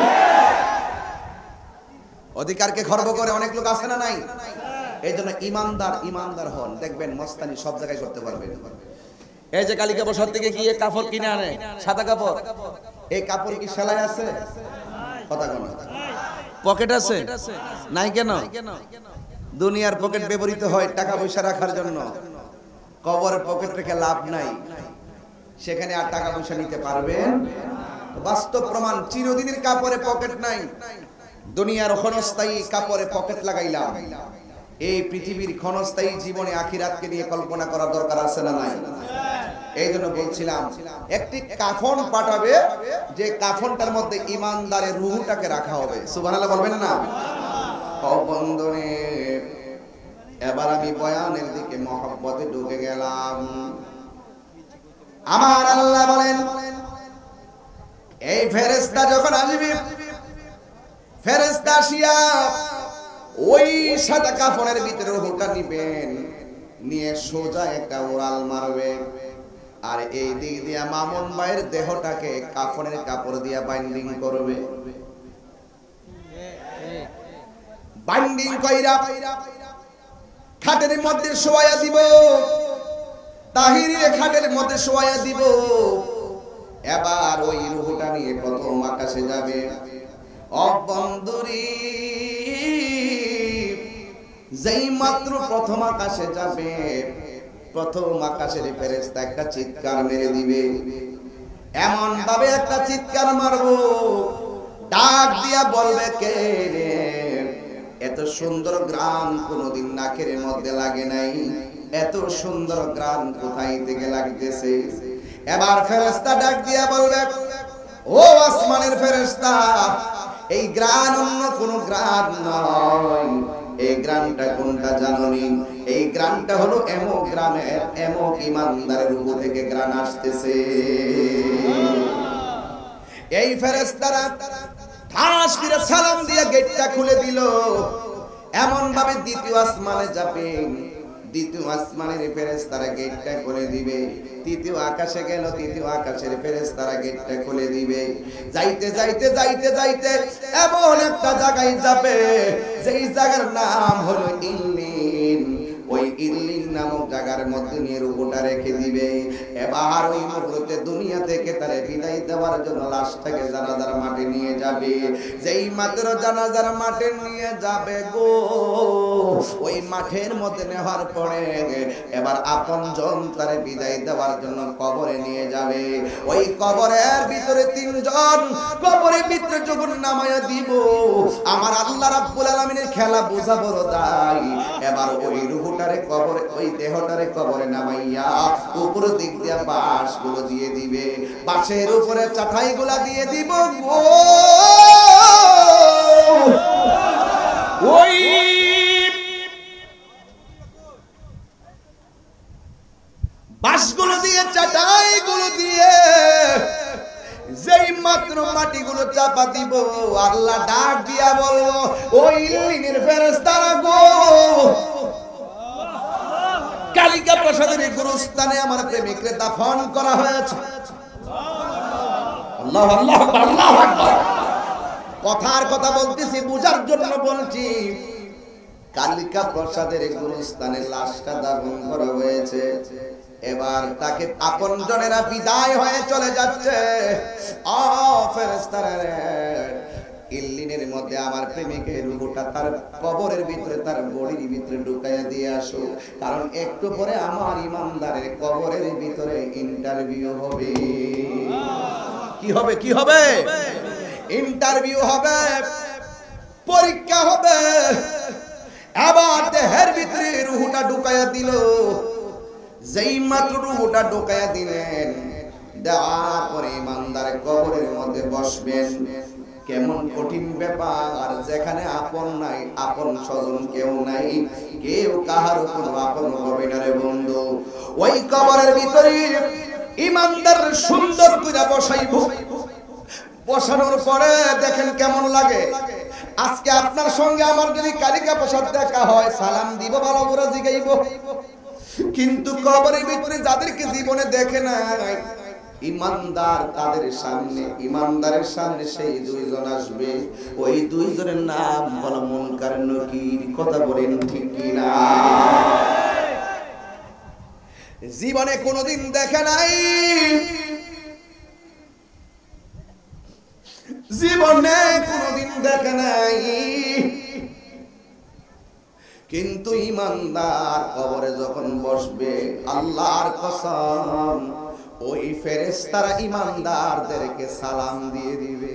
অধিকারকে খর্ব করে অনেক লোক আছে না নাই? এই জন্য ইমানদার হন, দেখবেন মস্তানি সব জায়গায় করতে পারবেন। এই যে কালিকা বসার থেকে গিয়ে কাপড় কিনে আনে, সাদা কাপড়, এই কাপড় কি সেলাই আছে? কথা কোন পকেট আছে নাই? কেন? দুনিয়ার পকেট ব্যবহৃত হয় টাকা পয়সা রাখার জন্য, কবরের পকেট রেখে লাভ নাই, সেখানে আর টাকা পয়সা নিতে পারবেন? বাস্তব প্রমাণ, চিরদিনের কাপড়ে পকেট নাই, দুনিয়ার ক্ষণস্থায়ী কাপড়ে পকেট লাগাইলাম। এই পৃথিবীর ক্ষণস্থায়ী জীবনে আখিরাতকে নিয়ে কল্পনা করার দরকার আছে না নাই? এই জন্য বলছিলাম একটি কাফন পাঠাবে, যে কাফনটার মধ্যে ইমানদারের রূহটাকে রাখা হবে। সুবহানাল্লাহ বলবেন না? ও বন্ধুরে, এবার আমি বয়ানের দিকে মহব্বতে ঢুকে গেলাম। আমার আল্লাহ বলেন এই ফেরেশতা যখন আসবে, ফেরেশতা আসিয়া ওই সাদা কাফনের ভিতরে রূহটা নিবেন, নিয়ে সোজা একটা উড়াল মারবে, আর এই দিক দিয়া মামুন ভাইয়ের দেহটাকে কাফনের কাপড় দিয়া বাইন্ডিং করবে। বাইন্ডিং কইরা খাটের মধ্যে শোয়া দিব, তাহিরের খাটের মধ্যে শোয়া দিব। এবার ওই রূহটা নিয়ে প্রথম আকাশে যাবে। অবন্ধুরি যেই মাত্র প্রথম আকাশে যাবে, প্রথম আকাশের ফেরেশতা একটা চিৎকার মেরে দিবে, এমন ভাবে একটা চিৎকার মারবো, ডাক দিয়া বলবে কে রে? এত সুন্দর গ্রাম কোনদিন নাকের মধ্যে লাগে নাই, এত সুন্দর গ্রাম কোথায় থেকে লাগতেছে? এবার ফেরেশতা ডাক দিয়া বলবে, ও আসমানের ফেরেশতা, এই গ্রাম অন্য কোন গ্রাম নয়, এই গ্রামটা কোনটা জানোনি? এই গ্রামটা হলো এমক গ্রামের এমক ইমানদারের রূহ থেকে গ্রাম আসতেছে। এই ফেরেশতারা ঠাস করে সালাম দিয়ে গেটটা খুলে দিল, এমন ভাবে দ্বিতীয় আসমানে যাবে। দ্বিতীয় আসমানের ফেরেশতারা গেটটা খুলে দিবে, তৃতীয় আকাশে গেল, তৃতীয় আকাশের ফেরেশতারা গেটটা খুলে দিবে। যাইতে যাইতে যাইতে যাইতে এমন একটা জায়গায় যাবে, যেই জায়গার নাম হলো ইল্লিন। ওই ইল্লিন নামক জায়গার মধ্যে নিয়ে রূহটা রেখে দিবে। এবার ওই মুহূর্তে দুনিয়া থেকে তারে বিদায় দেওয়ার জন্য লাশটাকে জানাজার মাঠে নিয়ে যাবে। যেই মাত্র জানাজার মাঠে নিয়ে যাবে গো, ওই মাঠের মধ্যে নেওয়ার পরে এবার আপনজন তারে বিদায় দেওয়ার জন্য কবরে নিয়ে যাবে। ওই কবরের ভিতরে 3 জন কবরের ভিতরে যখন নামায়া দিব, আমার আল্লাহ রাব্বুল আলামিনের খেলা বোঝা বড় দাই। এবার ওই রূহটারে কবরে, ওই দেহটারে কবরে নামাইয়া উপর দিক দিয়ে বাঁশগুলো দিয়ে দিবে, বাঁশের উপরে চাটাইগুলা দিয়ে দিব গো। ওই বাঁশগুলো দিয়ে চাটাইগুলো দিয়ে যেই মাত্র মাটিগুলো চাপা দিব, আল্লাহ ডাক দিয়া বলবো, ওই ইল্লিনের ফেরেশতারা গো, প্রসাদের গুরুস্থানে আমার প্রেমিককে দাফন করা হয়েছে। আল্লাহু আল্লাহু আল্লাহু আকবার। কথার কথা বলতেছি, বুঝার জন্য বলছি। কালিকা প্রসাদের গুরুস্থানে লাশটা দাফন করা হয়েছে। এবার তাকে আপনজনেরা বিদায় হয়ে চলে যাচ্ছে। ও ফেরেশতারা, ইল্লিনের মধ্যে আমার প্রেমিকের রূহটা তার কবরের ভিতরে, তার বডির ভিতরে ঢুকাইয়া দিয়ে আসো, কারণ একটু পরে আমার ইমানদারের কবরের ভিতরে ইন্টারভিউ হবে। কি হবে? কি হবে? ইন্টারভিউ হবে, পরীক্ষা হবে। আবার দেহের ভিতরে রূহটা ঢুকাইয়া দিল। যেই মাত্র রূহটা ঢুকাইয়া দিলেন, দেওয়ার পরে ইমানদার কবরের মধ্যে বসবেন। কেমন কঠিন ব্যাপার, যেখানে আপন নাই, আপন স্বজন কেউ নাই, কেউ কাহার কোনো আপন হবে না রে বন্ধু। ওই কবরের ভিতরে ইমানদার সুন্দর করে বসাইব। বসানোর পরে দেখেন কেমন লাগে। আজকে আপনার সঙ্গে আমার যদি কালিকা প্রসাদ দেখা হয়, সালাম দিব, ভালো করে জিগাইব। কিন্তু কবরের ভিতরে যাদেরকে জীবনে দেখে নাই ইমানদার, তাদের সামনে, ইমানদারের সামনে সেই দুইজন আসবে। ওই দুইজনের নাম হলো মুনকার নকির। কথা বলেন ঠিক কিনা? জীবনে কোনোদিন দেখে নাই, জীবনে কোনোদিন দেখে নাই, কিন্তু ইমানদার কবরে যখন বসবে, আল্লাহর কসম, ওই ফেরেশতারা ইমানদারদেরকে সালাম দিয়ে দিবে।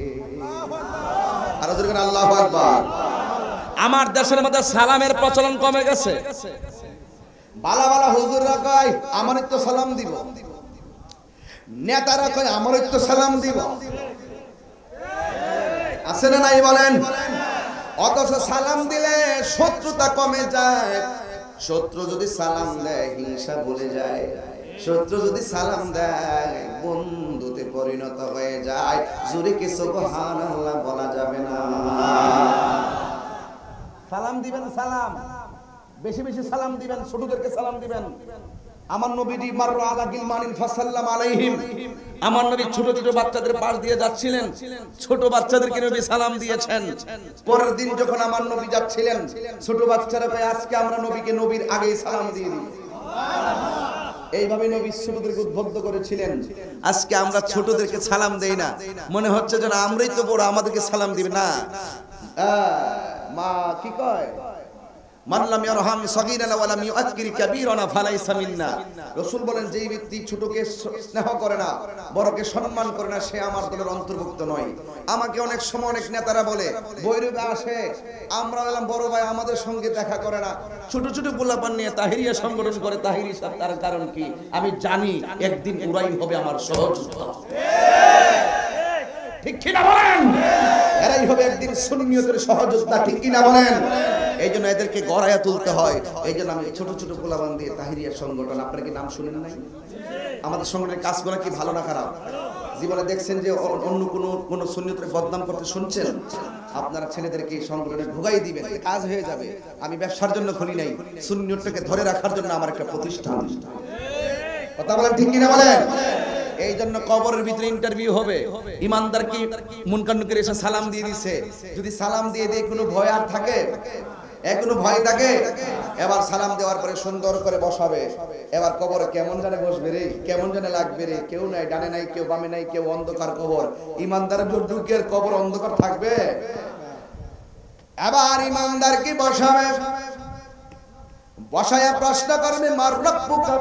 আর যখন আল্লাহু আকবার। আমার দেশের মধ্যে সালামের প্রচলন কমে গেছে। বালা বালা হুজুররা কয় আমারই তো সালাম দিব, নেতারা কয় আমারই তো সালাম দিব। আছে না নাই বলেন? অথচ সালাম দিলে শত্রুতা কমে যায়। শত্রু যদি সালাম দেয় হিংসা ভুলে যায়। শত্রু যদি সালাম দেয় বন্ধুতে পরিণত হয়ে যায়। জোরে কি সুবহানাল্লাহ বলা যাবে না? সালাম দিবেন, সালাম বেশি বেশি সালাম দিবেন, ছোটদেরকে সালাম দিবেন। আমার নবীজি মাররা আলা গিলমানিন ফাসাল্লাম আলাইহিম। আমার নবী ছোট ছোট বাচ্চাদের পাশ দিয়ে যাচ্ছিলেন, ছোট বাচ্চাদেরকে নবী সালাম দিয়েছেন। পরের দিন যখন আমার নবী যাচ্ছিলেন, ছোট বাচ্চারা কয় আজকে আমরা নবীকে নবীর আগেই সালাম দিয়ে দিই। এইভাবে নবী ছোটদেরকে উদ্বুদ্ধ করেছিলেন। আজকে আমরা ছোটদেরকে সালাম দেই না, মনে হচ্ছে যেন আমরাই তো বড়, আমাদেরকে সালাম দিবে না। মা কি কয়? মান লাম ইয়ারহাম সগীরানা ওয়া লাম ইউআক্কির কাবীরানা ফালাইসা মিন্না। রাসূল বলেন, যেই ব্যক্তি ছোটকে স্নেহ করে না, বড়কে সম্মান করে না, সে আমার দলের অন্তর্ভুক্ত নয়। আমাকে অনেক সময় অনেক নেতারা বলে, বৈরবে আসে, আমরা বললাম বড় ভাই আমাদের সঙ্গে দেখা করে না, ছোট ছোট গোলাপান নিয়ে তাহিরিয়া সংগঠন করে। তাহিরি সাহেব, তার কারণ কি? আমি জানি একদিন ওরাই হবে আমার সহযোদ্ধা। ঠিক কিনা বলেন? এরাই হবে একদিন সুন্নিয়তের সহযোদ্ধা। ঠিক কিনা বলেন? এই জন্য এদেরকে গড়াইয়া তুলতে হয়। এই জন্য আমি ছোট ছোট গোলাবান দিয়ে তাহিরিয়া সংগঠন, আপনারা কি নাম শুনেন নাই? আমাদের সংগঠনের কাজ করা কি ভালো না খারাপ? জীবনে দেখছেন যে অন্য কোনো সুন্নিয়তের বদনাম করতে শুনছেন? আপনারা ছেলেদেরকে এই সংগঠনে ঢুকাই দিবেন, কাজ হয়ে যাবে। আমি ব্যবসার জন্য খুলি নাই, সুন্নিয়তটাকে ধরে রাখার জন্য আমার একটা প্রতিষ্ঠান। কথা বলেন ঠিক কিনা বলেন? এই জন্য কবরের ভিতরে ইন্টারভিউ হবে। ইমানদার কি মুনকার নকির এসে সালাম দিয়ে দিছে, যদি সালাম দিয়ে দিয়ে কোনো ভয় আর থাকে, এখনো ভয় থাকে, এবার সালাম দেওয়ার পরে সুন্দর করে বসাবে। এবার কবরে কেমন জানে বসবে রে, কেমন জানে লাগবে রে। কেউ নাই, ডানে নাই, কেউ বামে নাই, কেউ অন্ধকার কবর। ইমানদারের যুগের কবর অন্ধকার থাকবে? এবার ইমানদার কি বসাবে, বসায়া প্রশ্ন করবে মার রব্বুকা।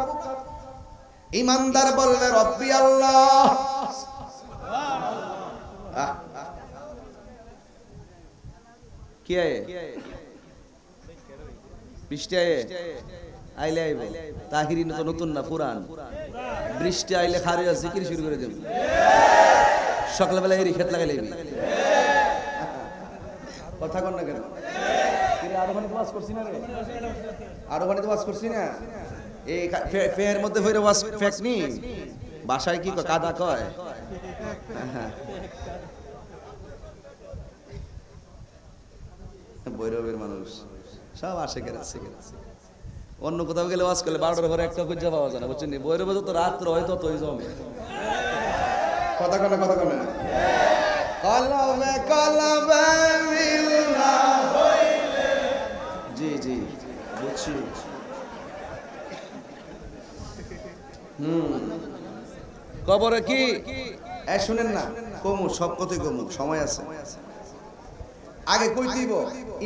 ইমানদার বলবে রব্বি আল্লাহ। কি আয়ে বৃষ্টি আয়ে আইলে আইব। তাহিরি তো নতুন না, পুরান। বৃষ্টি আইলে খারিয়া জিকির শুরু করে দেব। সকালবেলা এরি খেত লাগাই লাইবি। কথা কন না কেন? আরো মানে ওয়াজ করছি না রে, আরো মানে ওয়াজ করছি না। এই ফের মধ্যে ফের ওয়াজ ফেক নি। ভাষায় কি কয়? কাদা কয়। ভৈরবের মানুষ সব আসে গেছে। অন্য কোথাও গেলে ওয়াজ করলে 12টার পরে একটা খুঁজে পাওয়া যায় না, বুঝছেন? বইয়ের মধ্যে তো রাত্র হয় ততই জমে। কথা কনে কলমে কলমে মিলনা হইলে, জি জি বুঝছি। কবরে কি শুনেন না, কমু সব কথাই কমু, সময় আছে। আগে কই দিব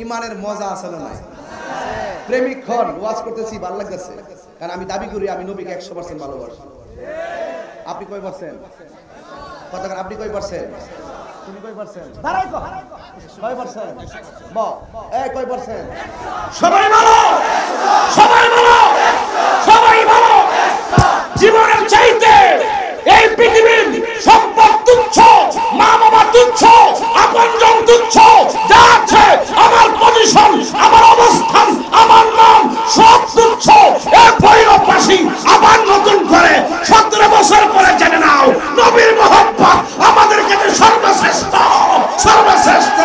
ইমানের মজা আছে না নাই? প্রেমিক হন, ওয়াজ করতেছি ভালো লাগতেছে, কারণ আমি দাবি করি আমি নবীকে 100% ভালোবাসি। আপনি কই পারছেন? কথা আপনি কই পারছেন? তুমি কই পারছেন? দাঁড়াই কো কই পারছেন? ব এই কই পারছেন? সবাই বলো, সবাই বলো, সবাই বলো। জীবনের চাইতে এই পৃথিবীর সম্পদ তুচ্ছ, মা বাবা তুচ্ছ, আপনজন তুচ্ছ, যা আছে আমার পজিশন, আমার অবস্থান, আমার নাম সব তুচ্ছ। এই ভৈরববাসী আবার নতুন করে 17 বছর পরে জেনে নাও নবীর মহব্বত আমাদের কাছে সর্বশ্রেষ্ঠ, সর্বশ্রেষ্ঠ।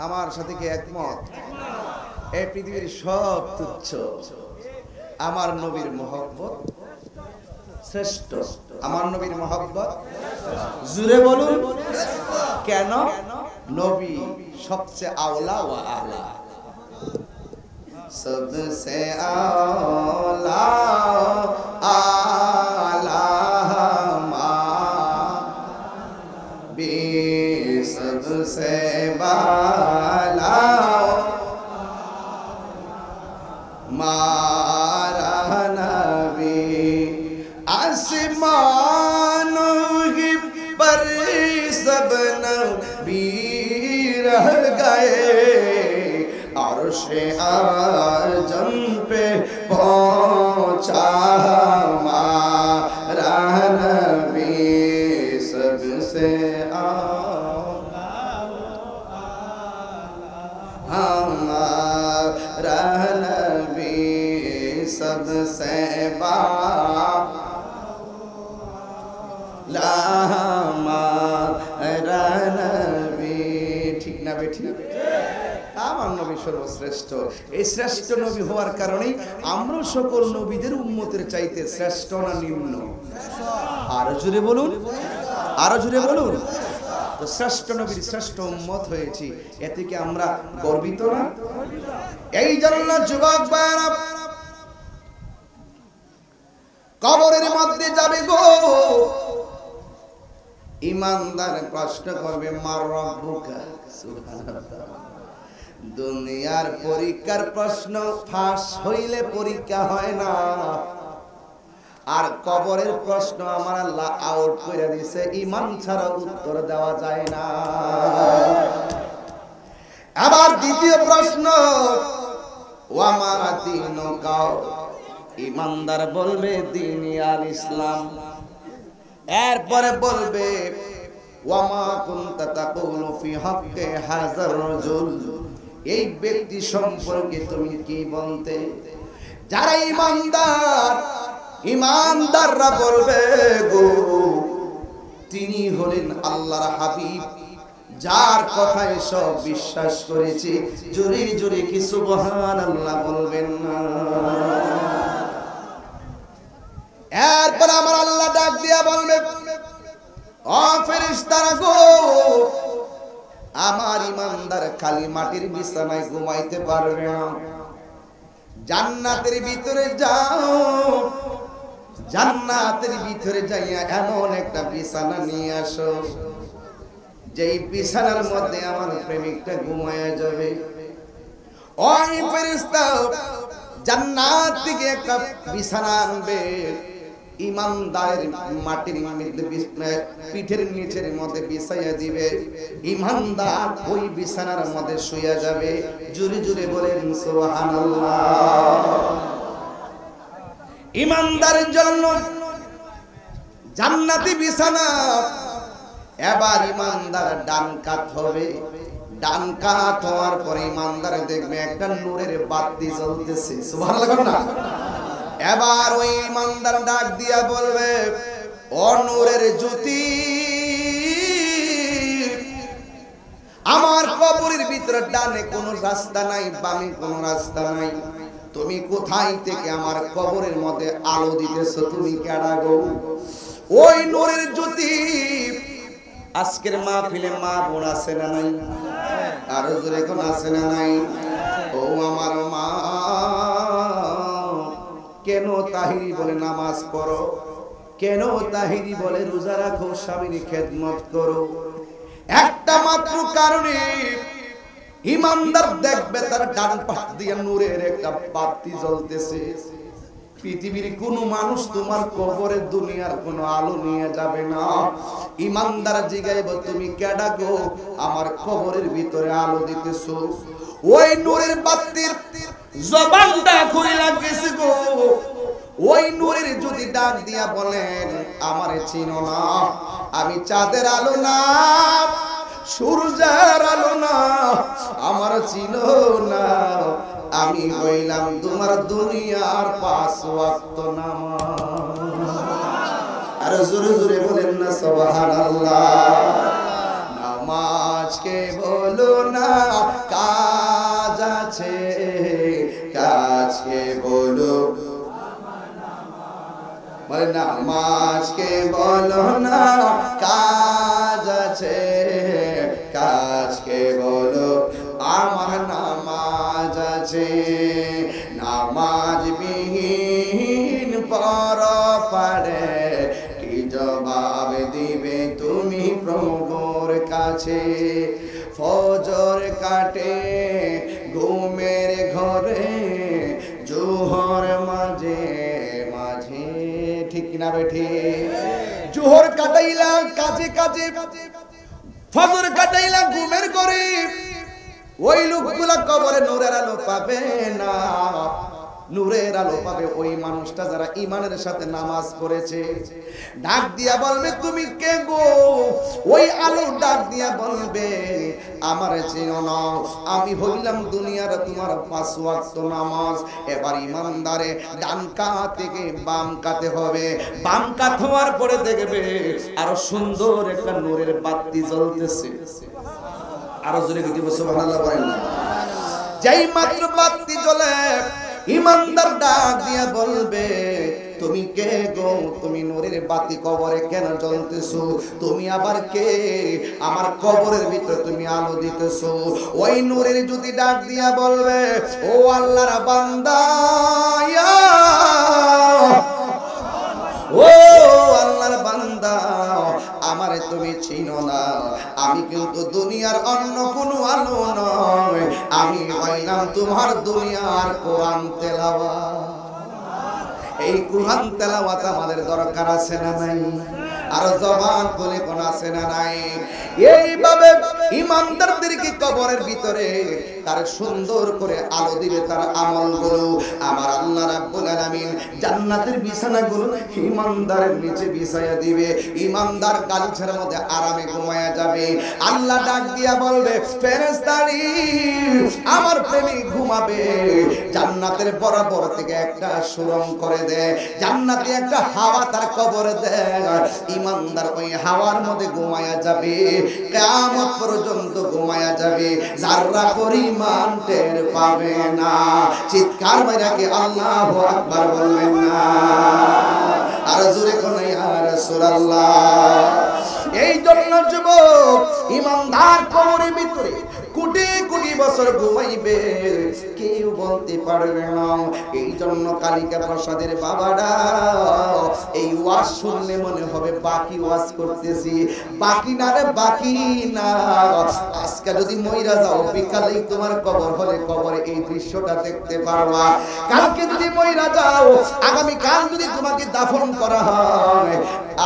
আমার সাথে কি একমত? এই পৃথিবীর সব তুচ্ছ, আমার নবীর মহব্বত শ্রেষ্ঠ। আমার নবীর মহব্বত জুড়ে বলুন কেন? নবী সবচেয়ে আওলা ওয়া আলা, सबसे आला आला भी सबसे बाला मारा नबी आसमानों की पर सब नबी रह गए, अर्शे आजम पे पहुंचा हमारा नबी सबसे हमारा नबी सबसे बाला हमारा नबी। ठीक ना बेठी? আমার নবী সর্বশ্রেষ্ঠ। এই শ্রেষ্ঠ নবী হওয়ার কারণেই আমরা সকল নবীদের উম্মতের চাইতে শ্রেষ্ঠ না নিম্ন? আরো জোরে বলুন, আরো জোরে বলুন। তো শ্রেষ্ঠ নবীর শ্রেষ্ঠ উম্মত হয়েছি, এতে কি আমরা গর্বিত না? এই জন্য যুবক ভাইরা কবরের মধ্যে যাবে গো, ইমানদার প্রশ্ন করবে মার রব্বুকা। সুবহানাল্লাহ। দুনিয়ার পরীক্ষার প্রশ্ন ফাঁস হইলে পরীক্ষা হয় না, আর কবরের প্রশ্ন আমার আল্লাহ আউট করে দিয়েছে, ঈমান ছাড়া উত্তর দেওয়া যায় না। আবার দ্বিতীয় প্রশ্ন ওয়ামা দীনুকা, ঈমানদার বলবে দ্বীনি আল ইসলাম। এরপরে বলবে ওয়ামা কুনতা তাকুলু ফি হাক্কি হাযার রাজুল, এই ব্যক্তি সম্পর্কে তুমি কি বলতে? যারা ঈমানদার, ঈমানদাররা বলবে গো তিনি হলেন আল্লাহর হাবিব, যার কথায় সব বিশ্বাস করেছি। জোরে জোরে কি সুবহানাল্লাহ বলবেন না? এরপর আমার আল্লাহ ডাক দিয়া বলবে ও ফেরেশতারা গো, আমার ঈমানদার খালি মাটির বিছানায় ঘুমাইতে পারবে না, জান্নাতের ভিতরে যাও, জান্নাতের ভিতরে যাইয়া এমন একটা বিছানা নিয়ে আসো যেই বিছানার মধ্যে আমার প্রেমিকটা ঘুমায়া যাবে। ওই ফেরেশতা জান্নাত থেকে একটা বিছানা আনবে, ঈমানদারের মাটির মধ্যে পিঠের নিচের মধ্যে বিছাইয়া দিবে, ঈমানদার ওই বিছানার মধ্যে শুয়ে যাবে। জোরে জোরে বলেন সুবহানাল্লাহ। ঈমানদারের জন্য জান্নাতি বিছানা। এবার ইমানদার ডান কাত হবে, ডান কাত হওয়ার পরে ইমানদার দেখবে একটা নূরের বাতি জ্বলতেছে, সুবহানাল্লাহ না। এবার ওই ইমানদার ডাক দিয়া বলবে, ও নূরের জ্যোতি, আমার কবরের ভিতরে ডানে কোনো রাস্তা নাই, বামে কোনো রাস্তা নাই, তুমি কোথায় থেকে আমার কবরের মধ্যে আলো দিতেছো, তুমি কেডা গো? ওই নূরের জ্যোতি আজকের মাহফিলে মা বোন আছে না নাই? আরো জোরে কোন আছে না নাই? ও আমার মা, কেন তাহিরি বলে নামাজ পড়ো, কেন তাহিরি বলে রোজা রাখো, স্বামীর খেদমত করো? একটা মাত্র কারণে, ইমানদার দেখবে তার ডান পাশ দিয়ে নূরের একটা বাতি জ্বলতেছে। পৃথিবীর কোন মানুষ তোমার কবরে দুনিয়ার কোনো আলো নিয়ে যাবে না। ইমানদার জিগাইব, তুমি কেডা গো, আমার কবরের ভিতরে আলো দিতেছো? ওই নূরের বাতির জবানটা খুইলা গেছে গো। ওই নূরের যদি ডাক দিয়া বলেন, আমারে চিনো না, আমি চাঁদের আলো না, সূর্যের আলো না, আমার চিনো না, আমি হইলাম তোমার দুনিয়ার 5 ওয়াক্ত নামাজ। আর জোরে জোরে বলেন না সুবহানাল্লাহ। নামাজকে বলো না কাজ আছে, কাজকে বলো, নামাজকে বলো না কাজ আছে, কাজকে বলো আমার নামাজ আছে। নামাজ বিহীন পর পারে কি জবাব দিবে তুমি প্রভুর কাছে? ফজর কাটে ঘুমের ঘরে, জোহর মাঝে মাঝে, ঠিক না বেঠি? জোহর কাটাইলা কাজে কাজে, ফজর কাটাইলা ঘুমের ঘরে, ওই লোকগুলা কবরে নূরের আলো পাবে না। নূরের আলো পাবে ওই মানুষটা যারা ঈমানের সাথে নামাজ পড়েছে। ডাক দিয়া বলবে, তুমি কে গো? ওই আলো ডাক দিয়া বলবে, আমারে চিনো না, আমি হইলাম দুনিয়ার তোমার 5 ওয়াক্ত নামাজ। এবার ঈমানদারে ডান কাত থেকে বাম কাতে হবে, বাম কাত হওয়ার পরে দেখবে আরো সুন্দর একটা নূরের বাতি জ্বলতেছে। আরো জোরে কি দিব সুবহানাল্লাহ বলেন না? যেই মাত্র বাতি জ্বলে, ইমানদার ডাক দিয়া বলবে, তুমি কে গো? তুমি নূরের বাতি কবরে কেন জ্বলতেছো? তুমি আবার কে? আমার কবরের ভিতরে তুমি আলো দিতেছো। ওই নূরের যদি ডাক দিয়া বলবে, ও আল্লাহর বান্দা, ও আল্লাহর বান্দা, আমারে তুমি চিনো না, আমি কিন্তু দুনিয়ার অন্য কোনো আলো নয়, আমি হইলাম তোমার দুনিয়ার কোরআন তেলাওয়াত। এই কোরআন তেলাওয়াত আমাদের দরকার আছে না নাই? আর জবান খুলে কোন আছে না নাই? এইভাবে ইমানদারদেরকে কবরের ভিতরে তার সুন্দর করে আলো দিবে তার আমলগুলো। আমার আল্লাহ রাব্বুল আলামিন জান্নাতের বিছানাগুলো ইমানদারের নিচে বিছায়া দিবে। ইমানদার গালিচার মধ্যে আরামে ঘুমায়া যাবে। আল্লাহ ডাক দিয়া বলবে, ফেরেশতারি আমার প্রেমিক ঘুমাবে। জান্নাতের বরাবর থেকে একটা সুরং করে দেয়, জান্নাতে একটা হাওয়া তার কবরে দেয়। ইমানদার ওই হাওয়ার মধ্যে ঘুমায়া যাবে, কিয়ামত পর্যন্ত ঘুমায়া যাবে, যারা পরিমাণ টের পাবে না। চিৎকার মাইরা কি আল্লাহু আকবার বলবেন না? আর জোরে কোন ইয়া রাসূলুল্লাহ। এই জন্য যুবক ইমানদার কবরের ভিতরে কোটি কোটি বছর ঘুমাইবে, কেউ বলতে পারবে না। এই জন্য কালিকা প্রসাদের বাবারা এই ওয়াজ শুনলে মনে হবে বাকি ওয়াজ করতেছি। বাকি না রে, বাকি না। আজকে যদি মইরা যাও, বিকালেই তোমার কবর হলে কবরে এই দৃশ্যটা দেখতে পারবা। কালকে যদি মইরা যাও, আগামী কাল যদি তোমাকে দাফন করা হয়,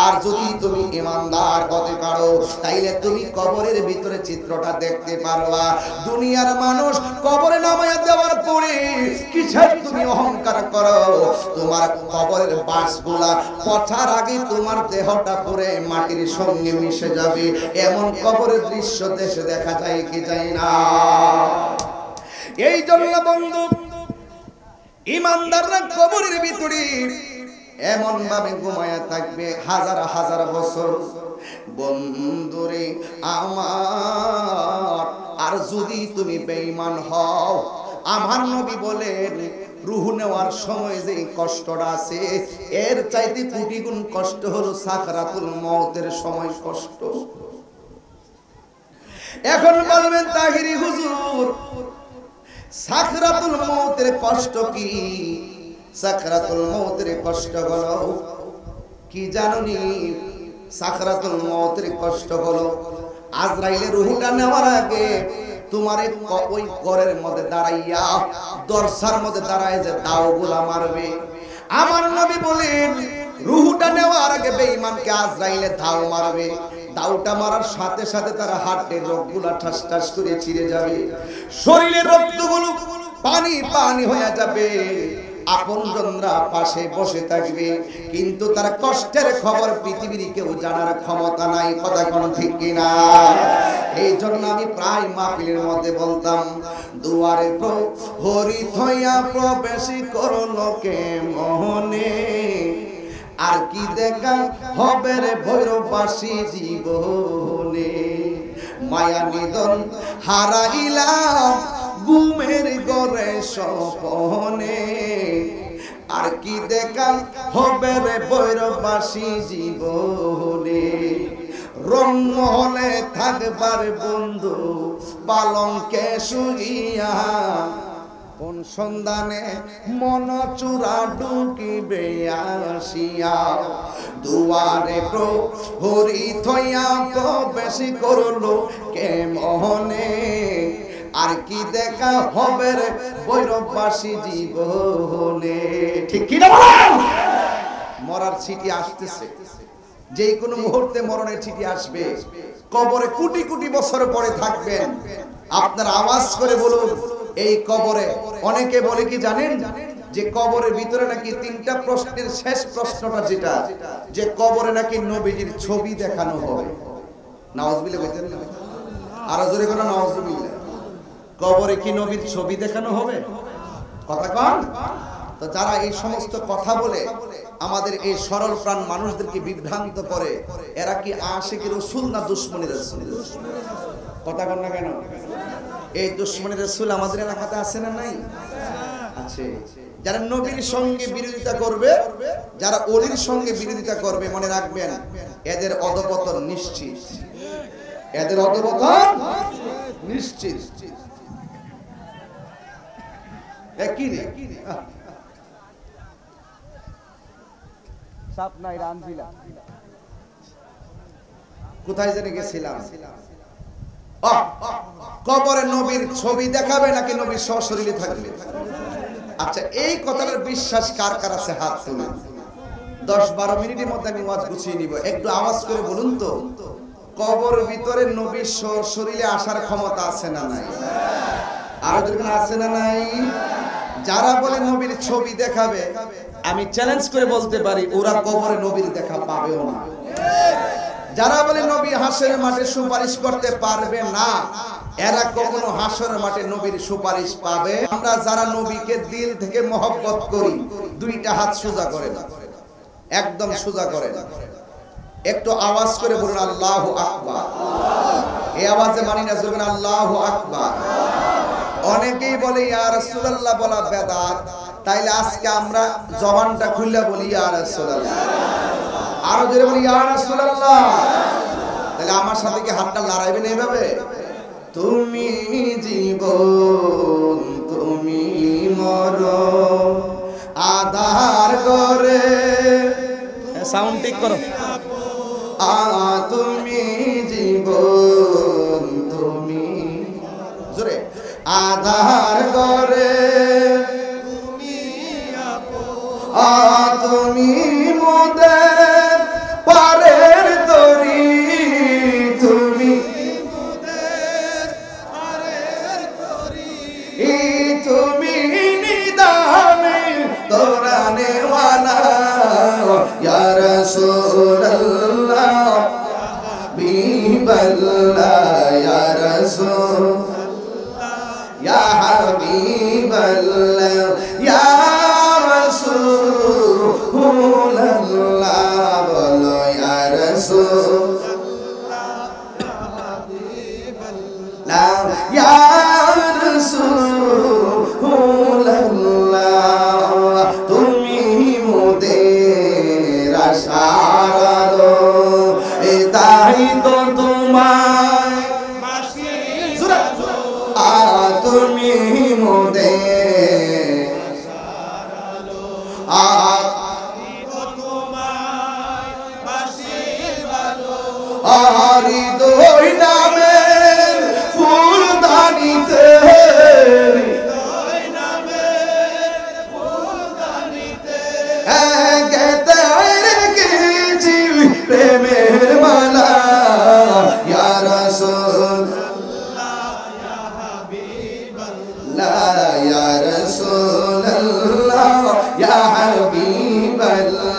আর যদি তুমি ইমানদার হতে পারো, তাইলে তুমি কবরের ভিতরে চিত্রটা দেখতে পারবা। দুনিয়ার মানুষ কবরে নামায়া দেওয়ার পরে কিসের তুমি অহংকার করো? তোমার কবরের বাসগুলা পচা ওঠার আগে তোমার দেহটা পুরে মাটির সঙ্গে মিশে যাবে, এমন কবরের দৃশ্য দেশে দেখা যায় কি যায় না? এই জন্য বন্ধু ঈমানদাররা কবরের ভিতরে এমন ভাবে ঘুমায়া থাকবে হাজার হাজার বছর। বন্ধুরে আমার, আর যদি তুমি বেঈমান হও, আমার নবী বলেন রূহ নেওয়ার সময় যে কষ্টটা আছে এর চাইতে কোটি গুণ কষ্ট হলো সাকরাতুল মউতের সময় কষ্ট। এখন বলবেন তাহিরি হুজুর সাকরাতুল মউতের কষ্ট কি? সাকরাতুল মউতের কষ্ট হলো কি জানোনি? সাকরাতুল মউতের কষ্ট হলো আজরাইলের রূহটা নেওয়ার আগে তোমারে ওই ঘরের মধ্যে দাঁড়াইয়া দরজার মধ্যে দাঁড়ায় যে দাওগুলা মারবে। আমার নবী বলেন রূহটা নেওয়ার আগে বেঈমানকে আজরাইলে দাও মারবে। দাওটা মারার সাথে সাথে তার হাড়ের রগগুলা ঠাস ঠাস করে ছিঁড়ে যাবে, শরীরের রক্তগুলো পানি পানি হয়ে যাবে। আপনজনরা পাশে বসে থাকবে, কিন্তু তার কষ্টের খবর পৃথিবীর কেউ জানার ক্ষমতা নাই। কথা কোন ঠিক কিনা? এই জন্য আমি প্রায় মাহফিলের মধ্যে বলতাম, দুয়ারে প্রহরী থইয়া প্রবেশ করলো কে মোহনে, আর কি দেখা হবে রে ভৈরববাসী জীবনে। মায়া নিদন হারাইলাম ঘুমের ঘরে স্বপনে, আর কি দেখা হবে রে ভৈরববাসী জীবনে। রংমহলে থাকবার বন্ধু পালঙ্কে শুইয়া, কোন সন্ধানে মন চূড়া ঢুকিবে আসিয়া। দুয়ারে প্রহরী থইয়া প্রবেশ করলো কে মোহনে, আর কি দেখা হবে রে ভৈরববাসী জীবনে। ঠিক কি না বলেন? মরার চিঠি আসতেছে, যে কোনো মুহূর্তে মরণের চিঠি আসবে। কবরে কোটি কোটি বছর পরে থাকবেন, আপনার আওয়াজ করে বলুন এই কবরে। অনেকে বলে কি জানেন, যে কবরের ভিতরে নাকি তিনটা প্রশ্নের শেষ প্রশ্নটা যেটা, যে কবরে নাকি নবীজির ছবি দেখানো হবে। নাউজুবিল্লাহ বলতেন না? আরো জোরে কোনো নাউজুবিল্লাহ। কবরে কি নবীর ছবি দেখানো হবে? কথা কন। তো যারা এই সমস্ত কথা বলে আমাদের এই সরল প্রাণ মানুষদেরকে বিভ্রান্ত করে, এরা কি আশিকি রাসূল না দুশমনি রাসূল? কথা কন না কেন? এই দুশমনি রাসূল আমাদের এলাকাতে আছে না নাই? আছে। যারা নবীর সঙ্গে বিরোধিতা করবে, যারা ওলির সঙ্গে বিরোধিতা করবে, মনে রাখবেন এদের অধপতন নিশ্চিত। এদের অধপতন নিশ্চিত। একই রে সাপ নাই রানজিলা কোথায় জেনে গেছিলাম। কবরে নবীর ছবি দেখাবে নাকি নবীর সশরীরে থাকবে? আচ্ছা, এই কথাটার বিশ্বাস কার কার আছে হাত তুলুন। 10-12 মিনিটের মধ্যে আমি ওয়াজ গুছিয়ে নিব। একটু আওয়াজ করে বলুন তো, কবর ভিতরে নবীর সশরীরে আসার ক্ষমতা আছে না নাই? আর যখন আছে না নাই? যারা বলে নবীর ছবি দেখাবে, আমি চ্যালেঞ্জ করে বলতে পারি ওরা কবরে নবীর দেখা পাবেও না। যারা বলে নবী হাসরের মাঠে সুপারিশ করতে পারবে না, এরা কখনো হাসরের মাঠে নবীর সুপারিশ পাবে? আমরা যারা নবীকে দিল থেকে মহব্বত করি, দুইটা হাত সোজা করে না, একদম সোজা করে না। একটু আওয়াজ করে বলুন আল্লাহু আকবার। এই আওয়াজে মানি না, বলবেন আল্লাহু আকবার। অনেকেই বলে ইয়া রাসূলুল্লাহ বলা বেদাত, তাইলে আজকে আমরা জবানটা খুলে বলি ইয়া রাসূলুল্লাহ। আরো জোরে বলি ইয়া রাসূলুল্লাহ। তাহলে আমার সাথে কি হাতটা লড়াইবেন এইভাবে? তুমি জীবন তুমি মরণ আধার করে, সাউন্ড ঠিক করো। তুমি জীবন তুমি জোরে আধার করে, তুমি মোদের পারের তরি, তুমি তুমি নিদানে তোরানে ওয়ালা ইয়া রাসূলুল্লাহ হাবিবাল্লাহ ইয়া রাসূলুল্লাহ ইয়া হাবিবাল্লাহ ইয়া রাসূলুল্লাহ বলো ইয়া রাসূলুল্লাহ হাবিবাল্লাহ ইয়া রাসূলুল্লাহ তুমি মোদের আশার আলো তাই তো তোমায় তুমি মোদের হৃদয় নামের ফুলদানিতে গেতে রেখেছি প্রেমের মালা ইয়া রাসূলুল্লাহ ইয়া হাবিবাল্লাহ ইয়া রাসূলুল্লাহ ইয়া হাবিবাল্লাহ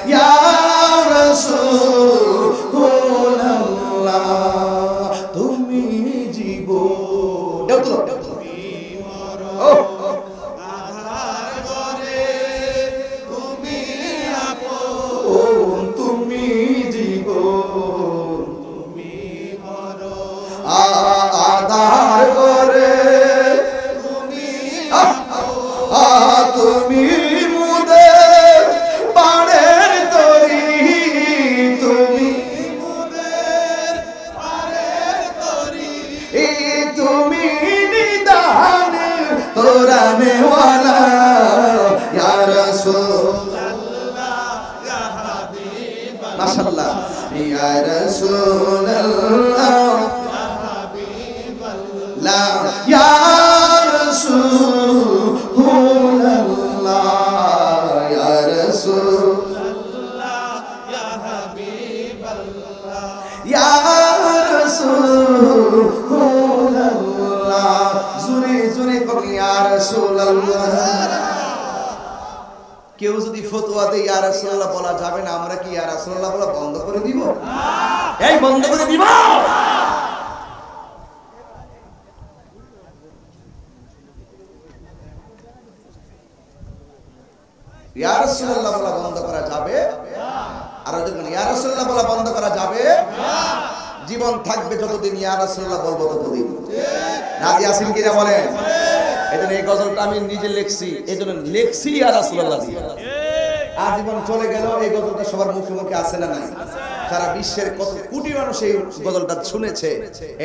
ইয়া রাসূলুল্লাহ তুমি জীবন তুমি মরণ আধার ঘরে তুমি আপন তুমি জীবন তুমি মরণ আধার ঘরে তুমি তুমি মুদের পাড়ের তরি তুমি মুদের পাড়ের তরি তুমি নিদান তোরানে ওয়ালা ইয়া রাসূলুল্লাহ ইয়া হাবিবাল্লাহ মাশাআল্লাহ ইয়া রাসূলুল্লাহ ইয়া হাবিবাল্লাহ ইয়া রাসূলুল্লাহ ইয়া রাসূলুল্লাহ ইয়া হাবিবাল্লাহ ইয়া রাসূলুল্লাহ জোরে জোরে বলি ইয়া রাসূলুল্লাহ কেউ যদি ফতোয়া দেয় ইয়া রাসূলুল্লাহ বলা যাবে না আমরা কি ইয়া রাসূলুল্লাহ বলা বন্ধ করে দিব এই বন্ধ করে দিব ইয়া রাসূলুল্লাহ বলা বন্ধ করা যাবে আর যখন ইয়া রাসূলুল্লাহ বলা বন্ধ করা যাবে জীবন থাকবে যতদিন ইয়া রাসূলুল্লাহ বলবো ততদিন রাজি আছেন কিনা বলেন এজন্য এই গজলটা আমি নিজে লিখছি এজন্য লিখছি ইয়া রাসূলুল্লাহ দিয়ে আজীবন চলে গেল এই গজলটা সবার মুখে মুখে আছে না নাই সারা বিশ্বের কত কোটি মানুষ এই গজলটা শুনেছে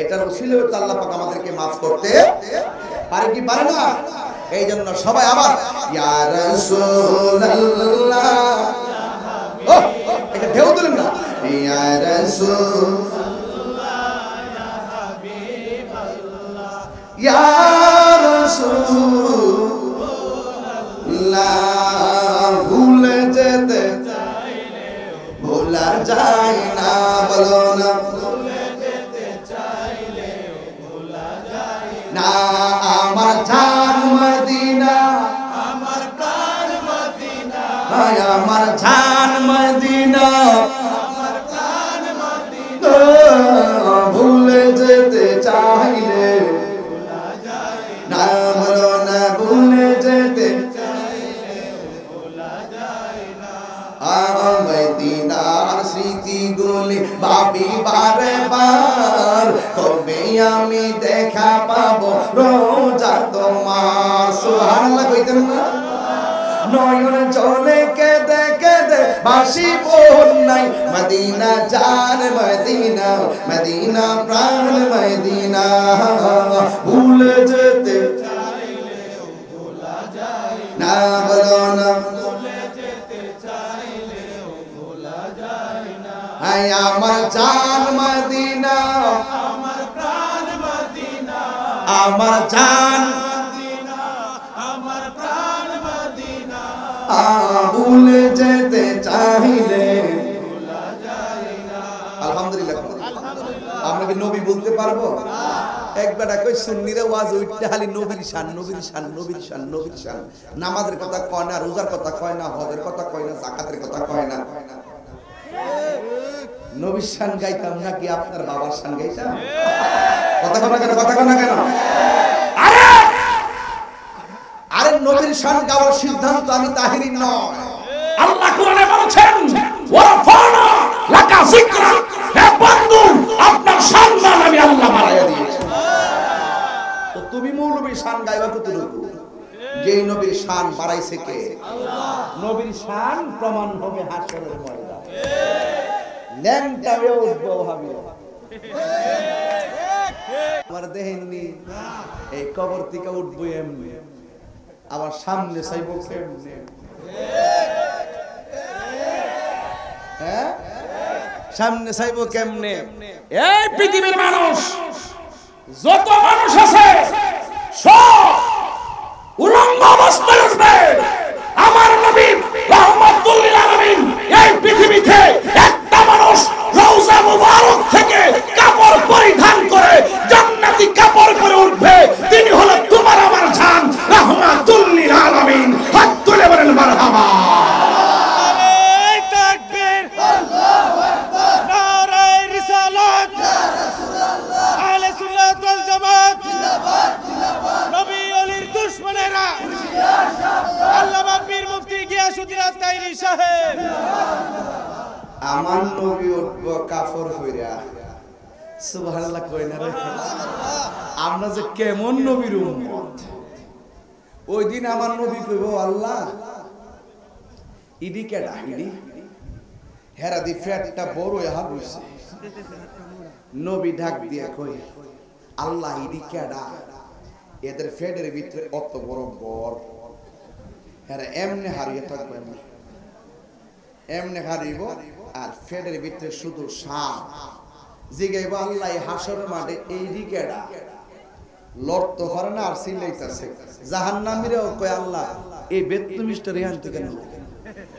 এটার ওসিলায় তো আল্লাহ পাক আমাদেরকে maaf করতে পারে কি পারে না এই জন্য সবাই আবার ইয়া রাসূলুল্লাহ ও এটা ঢেউ দিলেন না ইয়া রাসূলুল্লাহ ইয়া হাবিবাল্লাহ ইয়া রাসূলুল্লাহ ভুলে যেতে চাইলে ভোলা যায় না বলো না ভুলে যেতে চাইলে ভোলা যায় না আমার জান মদিনা আমার প্রাণ মদিনা হায় আমার জান মদিনা আমার প্রাণ মদিনা ভুলে যেতে চাইলে ভোলা যায় না বলো না ভুলে যেতে চাইলে ভোলা যায় না মদিনার স্মৃতিগুলি ভাবি বারে বার কবে আমি দেখা পাবো রোজা তোমার সুবহানাল্লাহ কইতেন না নয়ন জলে কেঁদে কেঁদে বাসি বন্যাই মদিনা জান মদিনা মদিনা প্রাণ মদিনা ভুলে যেতে চাইলে ভোলা যায় না বলো না ভুলে যেতে চাইলে ভোলা যায় না হায় আমার জান মদিনা আমার প্রাণ মদিনা আমার জান মদিনা আমার প্রাণ মদিনা ভুলে যেতে চাইলে ভোলা যায় না আলহামদুলিল্লাহ আমরা কি নবী বলতে পারবো একবার কই সুন্নিরে ওয়াজ উঠতে খালি নবীর শান নবীর শান নবীর শান নবীর শান নামাজের কথা কয় না রোজার কথা কয় না হজের কথা কয় না যাকাতের কথা কয় না নবীর শান গাইতাম নাকি আপনার বাবার শান গাইতাম কথা কয় না কেন কথা কয় না কেন আরে নবীর শান গাওয়ার সিদ্ধান্ত আমি তাহিরি নয় আল্লাহ কোরআনে বলেছেন ওয়ারাফানা লাকা যিকরা হে বন্ধু আপনার সম্মান আমি আল্লাহ বাড়াইয়া দিয়েছি তো তুমি মৌলবীর শান গাইবা কতটুকু যেই নবীর শান বাড়াইছে কে আল্লাহ নবীর শান প্রমাণ হবে হাসরের ময়দানে ল্যাংটাও উঠবো ভাবি আমার দেখেননি এই কবর থেকে উঠবো এমনি আবার সামনে চাইবো কেমনে হ্যাঁ সামনে চাইবো কেমনে এই পৃথিবীর মানুষ যত মানুষ আছে সব উলঙ্গ অবস্থায় উঠবে আমার নবী রাহমাতুল লিল আলামিন এই পৃথিবীতে একটা মানুষ রওজা মুবারক থেকে কাপড় পরিধান করে জান্নাতি কাপড় পরে উঠবে তিনি হলেন তোমার আমার জান রাহমাতুল লিল আলামিন হাত তুলে বলেন মারহাবা আমার নবী উঠবো কাফর হইরা সুবহানাল্লাহ কই না রে আমরা যে কেমন নবীর উম্মত ওই দিন আমার নবী কইব আল্লাহ ইডি কেডা ইডি হেরা দি ফ্যাটটা বড় ইহা হইছে নবী ঢাক দিয়ে কই আল্লাহ ইডি কেডা এদের ফ্যাটের ভিতরে অত বড় বড় হেরা এমনে হারিয়ে থাকবে এমনে হারিব আর ফেডের ভিতরে শুধু সাপ জিগাইব আল্লাহ হাসরের মাঠে এই দিকেডা লড়তে পারে না আর চিল্লাইতাছে জাহান্নামীরাও কয় আল্লাহ এই বেদমিস্টার এখান থেকে না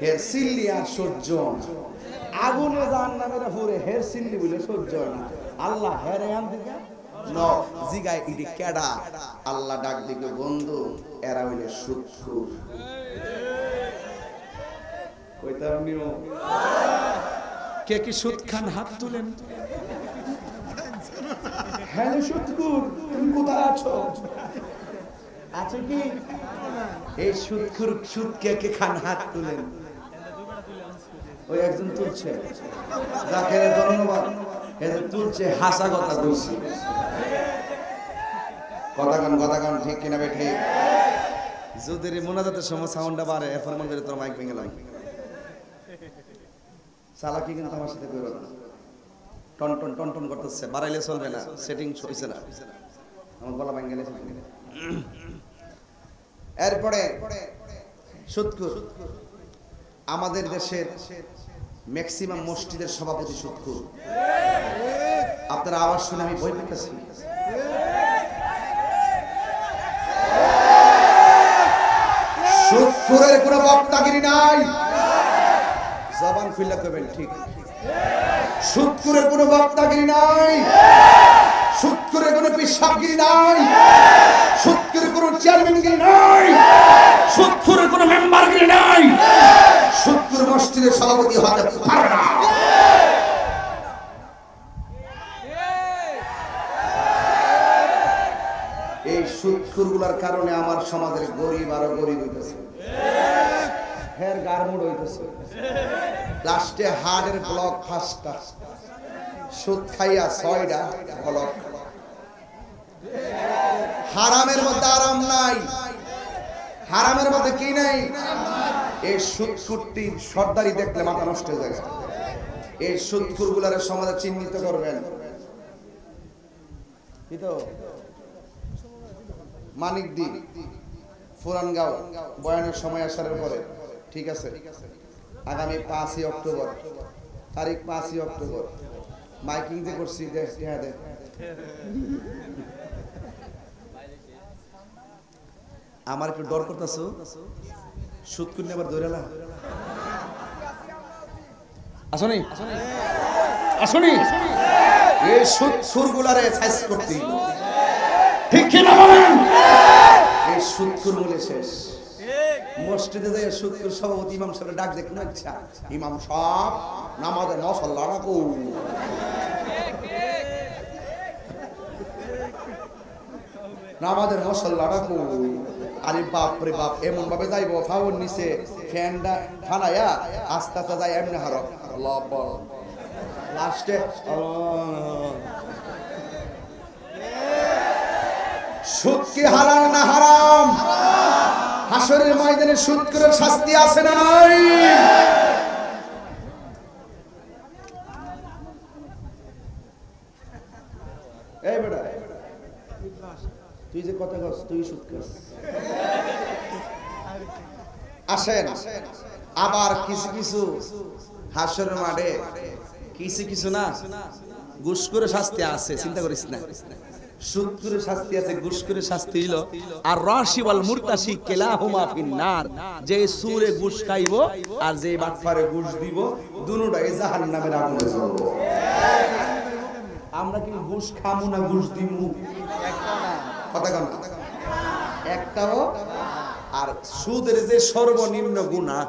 হের চিল্লি আর সহ্য না আগুনে জাহান্নামীরা পুরে হের চিল্লি বলে সহ্য না আল্লাহ হের এখান থেকে ন জিগাই ইডি কেডা আল্লাহ ডাক দিকে বন্ধু এরা হইলে সুদখোর কে কি সুদ খান হাত তুলেন হ্যাঁ সুদখোর তুমি কোথায় আছো আছে কি এই সুদখোর সুদ কে কে খান হাত তুলেন ওই একজন তুলছে যাকে ধন্যবাদ এদের তুলছে হাসা কথা বলছি কথা গান ঠিক কিনা বে ঠিক যদি মোনাজাতের সময় সাউন্ডটা বাড়ে এরপর মনে করে তোর মাইক ভেঙে গেলাম চালাকি কিন্তু আমার সাথে করবে না টন টন টন টন করতেছে বাড়াইলে চলবে না সেটিং হইছে না আমার গলা ভেঙে গেছে এরপরে সুদখোর আমাদের দেশের ম্যাক্সিমাম মসজিদের সভাপতি সুদখোর আপনার আওয়াজ শুনে আমি ভয় পেতেছি সুদখোরের কোনো বক্তাগিরি নাই জবান খুলে কইবেন ঠিক সুদখোরের কোনো বক্তাগিরি নাই সুদখোরের কোনো পেশাবগিরি নাই সুদখোরের কোনো চেয়ারম্যানগিরি নাই সুদখোরের কোনো মেম্বারগিরি নাই সুদখোর মসজিদের সভাপতি হতে পারে না এই সুদখোরগুলোর কারণে আমার সমাজের গরিব আরো গরিব হইতেছে হের গারমুড হইতেছে লাস্টে হার্টের ব্লক ফাস্টটা সুদ খাইয়া 6টা ব্লক হারামের মধ্যে আরাম নাই হারামের মধ্যে কি নাই এই সুদখোরটির সর্দারি দেখলে মাথা নষ্ট হয়ে যায় এই সুদখোরগুলোর সমাজে চিহ্নিত করবেন কি তো মানিকদি ফুরানগাঁও বয়ানের সময় আসার পরে ঠিক আছে আগামী 5ই অক্টোবর তারিখ 5ই অক্টোবর মাইকিং যে করছি দেখ আমার একটু ডর করতেছো সুদখোর নিয়ে আবার ধরে না আসনি আসনি এই সুদখোরগুলারে সাইজ করতে ঠিক কি না বলেন? এই সুদখোর বলে শেষ। মসজিদে যাই সুদখোর সভাপতি ইমাম সাহেব ডাক দেখে না, আচ্ছা ইমাম সাহেব নামাজের মশলা রাখো। নামাজের মশলা রাখো। আরে বাপ রে বাপ, এমন ভাবে যাইব ফাউন নিচে ফ্যানটা ফানায়া আস্তে আস্তে যাই এমনি হারো আল্লাহ আকবার। লাস্টে সুদ কি হালাল না হারাম? হাসরের ময়দানে সুদ করে শাস্তি আছে না নাই? এই বেটা তুই যে কথা কস তুই সুদ খাস। আসেন আবার কিছু কিছু হাসরের মাঠে কিছু কিছু না ঘুষ করে শাস্তি আছে, চিন্তা করিস না। সুদ করে শাস্তি আছে, ঘুষ করে শাস্তি হইল। আর রাশি ওয়াল মুরতাশি কিলাহুমা ফিন্নার, যে সুরে ঘুষ খাইব আর যে বাটফারে ঘুষ দিব দুটোটাই জাহান্নামের আগুনে জ্বলবে। আমরা কি ঘুষ খামু না ঘুষ দিমু? কথা কন একটাও। আর সুদের যে সর্বনিম্ন গুনাহ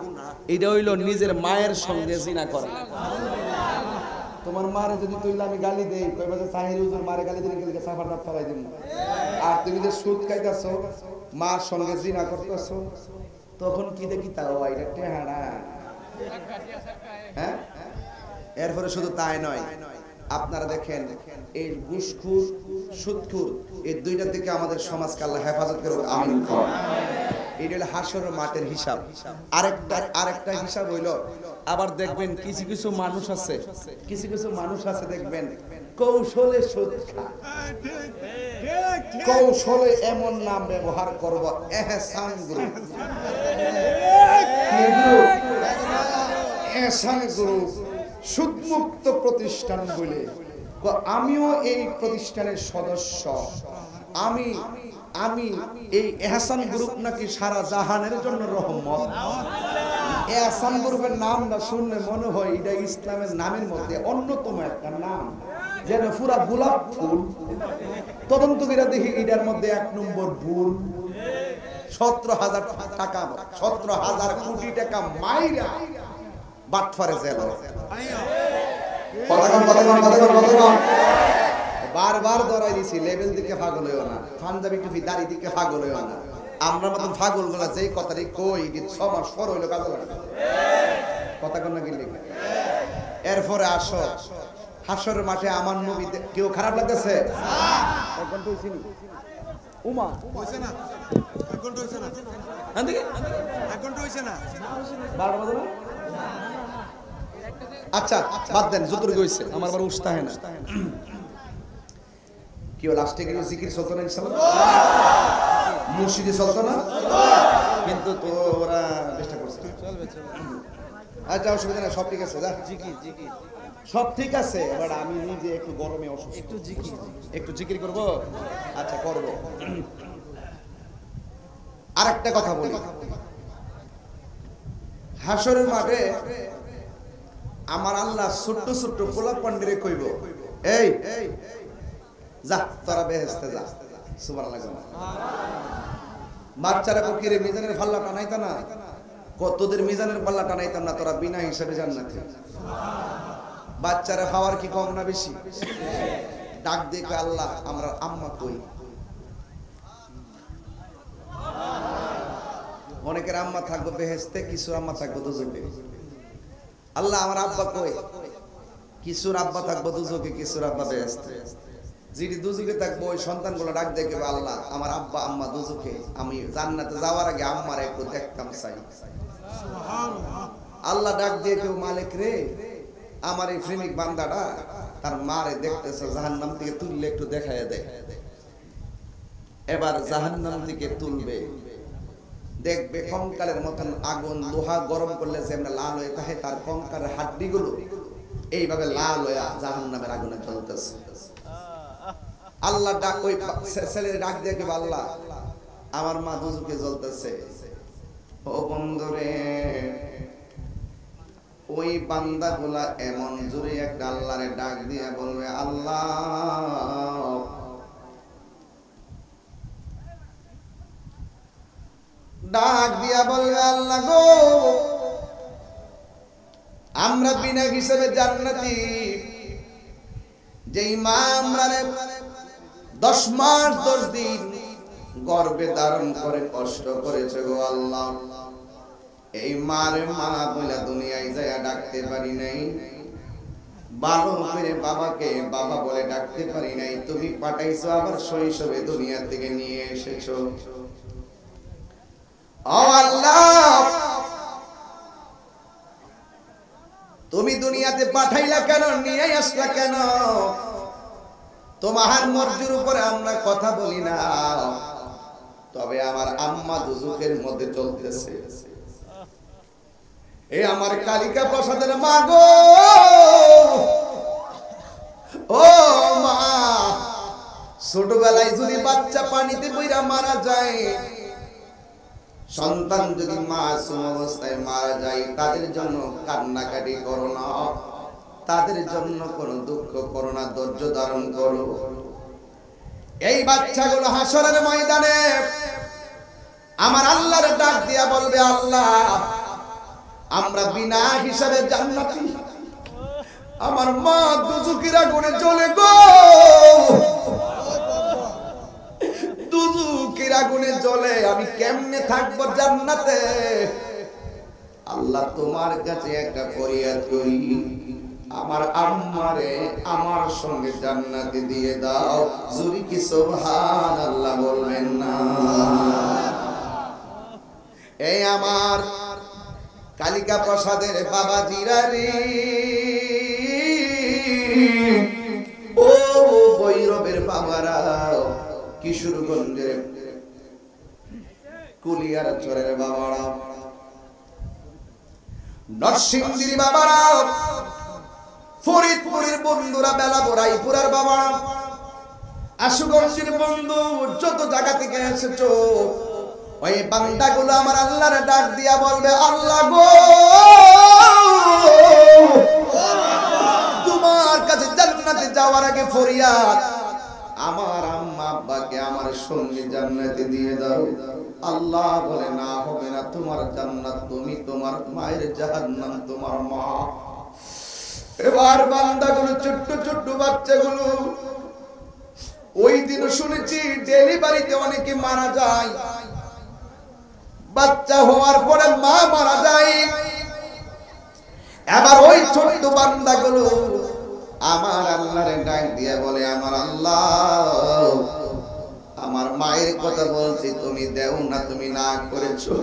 এটা হইল নিজের মায়ের সঙ্গে জিনা করা। তোমার মারে যদি তুইলে আমি গালি দেই, কইবা যে সাহির হুজুর মারে গালি দিলে গেলে সাফার দাঁত ফলাই দিন। আর তুমি যে সুদ খাইতাছো, মার সঙ্গে জিনা করতেছো, তখন কি দেখি তাও এটা টেহাড়া। হ্যাঁ, এরপরে শুধু তাই নয়, আপনারা দেখেন এই ঘুষখোর সুদখোর এই দুইটার দিকে আমাদের সমাজকে আল্লাহ হেফাজত করুক, আমিন। এটা হলো হাসরের মাঠের হিসাব। আরেকটা হিসাব হইল, আবার দেখবেন কিছু কিছু মানুষ আছে দেখবেন কৌশলে সুদ খায়। কৌশলে এমন নাম ব্যবহার করব, এহসান গ্রুপ। এহসান গ্রুপ সুদমুক্ত প্রতিষ্ঠান বলে, আমিও এই প্রতিষ্ঠানের সদস্য। আমি এই এহসান গ্রুপ নাকি সারা জাহানের জন্য রহমত। এহসান গ্রুপের নামটা শুনলে মনে হয় এটা ইসলামের নামের মধ্যে অন্যতম একটা নাম, যেন পুরা গোলাপ ফুল। তদন্ত করে দেখি এটার মধ্যে 1 নম্বর ভুল। 17,000 টাকা 17,000 কোটি টাকা মাইরা বাটফারে জেল। বারবার ধরাই দিছি, লেভেল দিকে পাগল হইও না, পাঞ্জাবি টুপি দাড়ি দিকে পাগল হইও না। আমরা মতন পাগল গুলা যেই কথাটি কই 6 মাস পর হইলো কাজে লাগে কথা কন না গেলে। এরপরে আসো হাসরের মাঠে আমার নবী, কেউ খারাপ লাগতেছে? উমা হইছে না, 1 ঘন্টা হইছে না, 1 ঘন্টা হইছে না, 12 বাজে না। আচ্ছা বাদ দেন, যতটুকু হইছে আমার আবার উস্তাহে না। কেউ লাস্টে গিয়ে জিকির চলতো না, ইনশাআল্লাহ মুর্শিদে চলতো না, কিন্তু তো ওরা চেষ্টা করছে। আচ্ছা অসুবিধা নাই, সব ঠিক আছে, যা জিকির সব ঠিক আছে। এবার আমি নিজে একটু গরমে অসুস্থ, একটু জিকির করব। আচ্ছা করব। আরেকটা কথা বলি, হাসরের মাঠে আমার আল্লাহ ছোট্ট ছোট্ট পোলা পান্ডিরে কইব, এই যা তোরা বেহেশতে যা। সুবহানাল্লাহ। বাচ্চারা ফকিরে মিজানের পাল্লা টানাইতা না, কতদের মিজানের পাল্লা টানাইতাম না, তোরা বিনা হিসাবে জান্নাতে। বাচ্চারা খাওয়ার কি কম না বেশি? ডাক দেখে আল্লাহ আমরা আম্মা কই। অনেকের আম্মা থাকবো বেহেশতে, কিছু আম্মা থাকবো দুজকে। আল্লাহ আমার আব্বা কই? কিছুর আব্বা থাকবো দুজকে, কিছুর আব্বা বেহেশতে। যিনি দুজকে থাকবো ওই সন্তানগুলো ডাক দেখে, আল্লাহ আমার আব্বা আম্মা দুজকে, আমি জান্নাতে যাওয়ার আগে আম্মার একটু দেখতাম চাই। আল্লাহ ডাক দিয়ে কেউ, মালিক রে আমার এই প্রেমিক বান্দাটা তার মারে দেখতেছে, জাহান্নাম থেকে তুললে একটু দেখায় দেয়। এবার জাহান্নাম থেকে তুলবে, দেখবে কঙ্কালের মতন আগুন, লোহা গরম করলে যেমন লাল হয়ে থাকে, তার কঙ্কালের হাড্ডিগুলো এইভাবে লাল হয়ে জাহান্নামের আগুনে জ্বলতেছে। আল্লাহ ডাক, ওই ছেলের ডাক দিয়ে কেউ, আল্লাহ আমার মা দুজকে জ্বলতেছে। ও বন্ধুরে, ওই বান্দাগুলা এমন জোরে একটা আল্লাহরে ডাক দিয়ে বলবে, আল্লাহ ডাক দিয়া বলবে আল্লাহ গো, আমরা বিনা হিসেবে জান্নাতি, যেই মা আমরা 10 মাস 10 দিন গর্ভে ধারণ করে কষ্ট করেছে গো আল্লাহ, এই মারে মা বলে দুনিয়ায় যায় ডাকতে পারি নাই, ভালো করে বাবাকে বাবা বলে ডাকতে পারি নাই, তুমি পাঠাইছো আবার শৈশবে দুনিয়া থেকে নিয়ে এসেছো। ও আল্লাহ, তুমি দুনিয়াতে পাঠাইলা কেন, নিয়ে আসলা কেন? তোমার মর্জির উপরে আমরা কথা বলি না, তবে আমার আম্মা দুজুকের মধ্যে চলতেছে। এ আমার কালিকা প্রসাদের মা গো, ও মা, ছোটবেলায় যদি বাচ্চা পানিতে বইরা মারা যায়, সন্তান যদি মাসুম অবস্থায় মারা যায়, তাদের জন্য কান্নাকাটি করো না, তাদের জন্য কোনো দুঃখ করো না, ধৈর্য ধারণ করো। এই বাচ্চাগুলো হাসরের ময়দানে আমার আল্লাহর ডাক দিয়া বলবে আল্লাহ, আমরা বিনা হিসাবে জান্নাতি, আমার মা দুজুকের আগুনে জ্বলে গো, দুজুকের আগুনে জ্বলে, আমি কেমনে থাকবো জান্নাতে? আল্লাহ তোমার কাছে একটা ফরিয়াদ করি, আমার আম্মারে আমার সঙ্গে জান্নাতে দিয়ে দাও। জুরি কি সুবহানাল্লাহ বলবেন না? এই আমার কালিকা প্রসাদের বাবা জিরারি, ও বৈরবের বাবারা, কিশোরগঞ্জের কুলিয়ার চরের বাবারা, নরসিংদীর বাবারা, ফরিদপুরের বন্ধুরা, বেলাবরাইপুরের বাবা, আশুগঞ্জের বন্ধু, যত জায়গা থেকে এসেছো, ওই বান্দাগুলো আমার আল্লাহর ডাক দিয়া বলবে আল্লাহ গো, তোমার কাছে জান্নাতে যাওয়ার আগে ফরিয়াদ, আমার আম্মা আব্বাকে আমার সঙ্গে জান্নাতে দিয়ে দাও। আল্লাহ বলে না, হবে না, তোমার জান্নাত তুমি, তোমার মায়ের জাহান্নাম তোমার মা। এবার বান্দাগুলো, ছোট্ট ছোট্ট বাচ্চাগুলো, ওই দিন শুনেছি ডেলিভারিতে অনেকে মারা যায়, বাচ্চা হওয়ার পরে মা মারা যায়। এবার ওই ছোট্ট বান্দাগুলো আমার আল্লাহরে ডাক দিয়ে বলে আমার আল্লাহ, আমার মায়ের কথা বলছি, তুমি দেও না, তুমি না করেছো,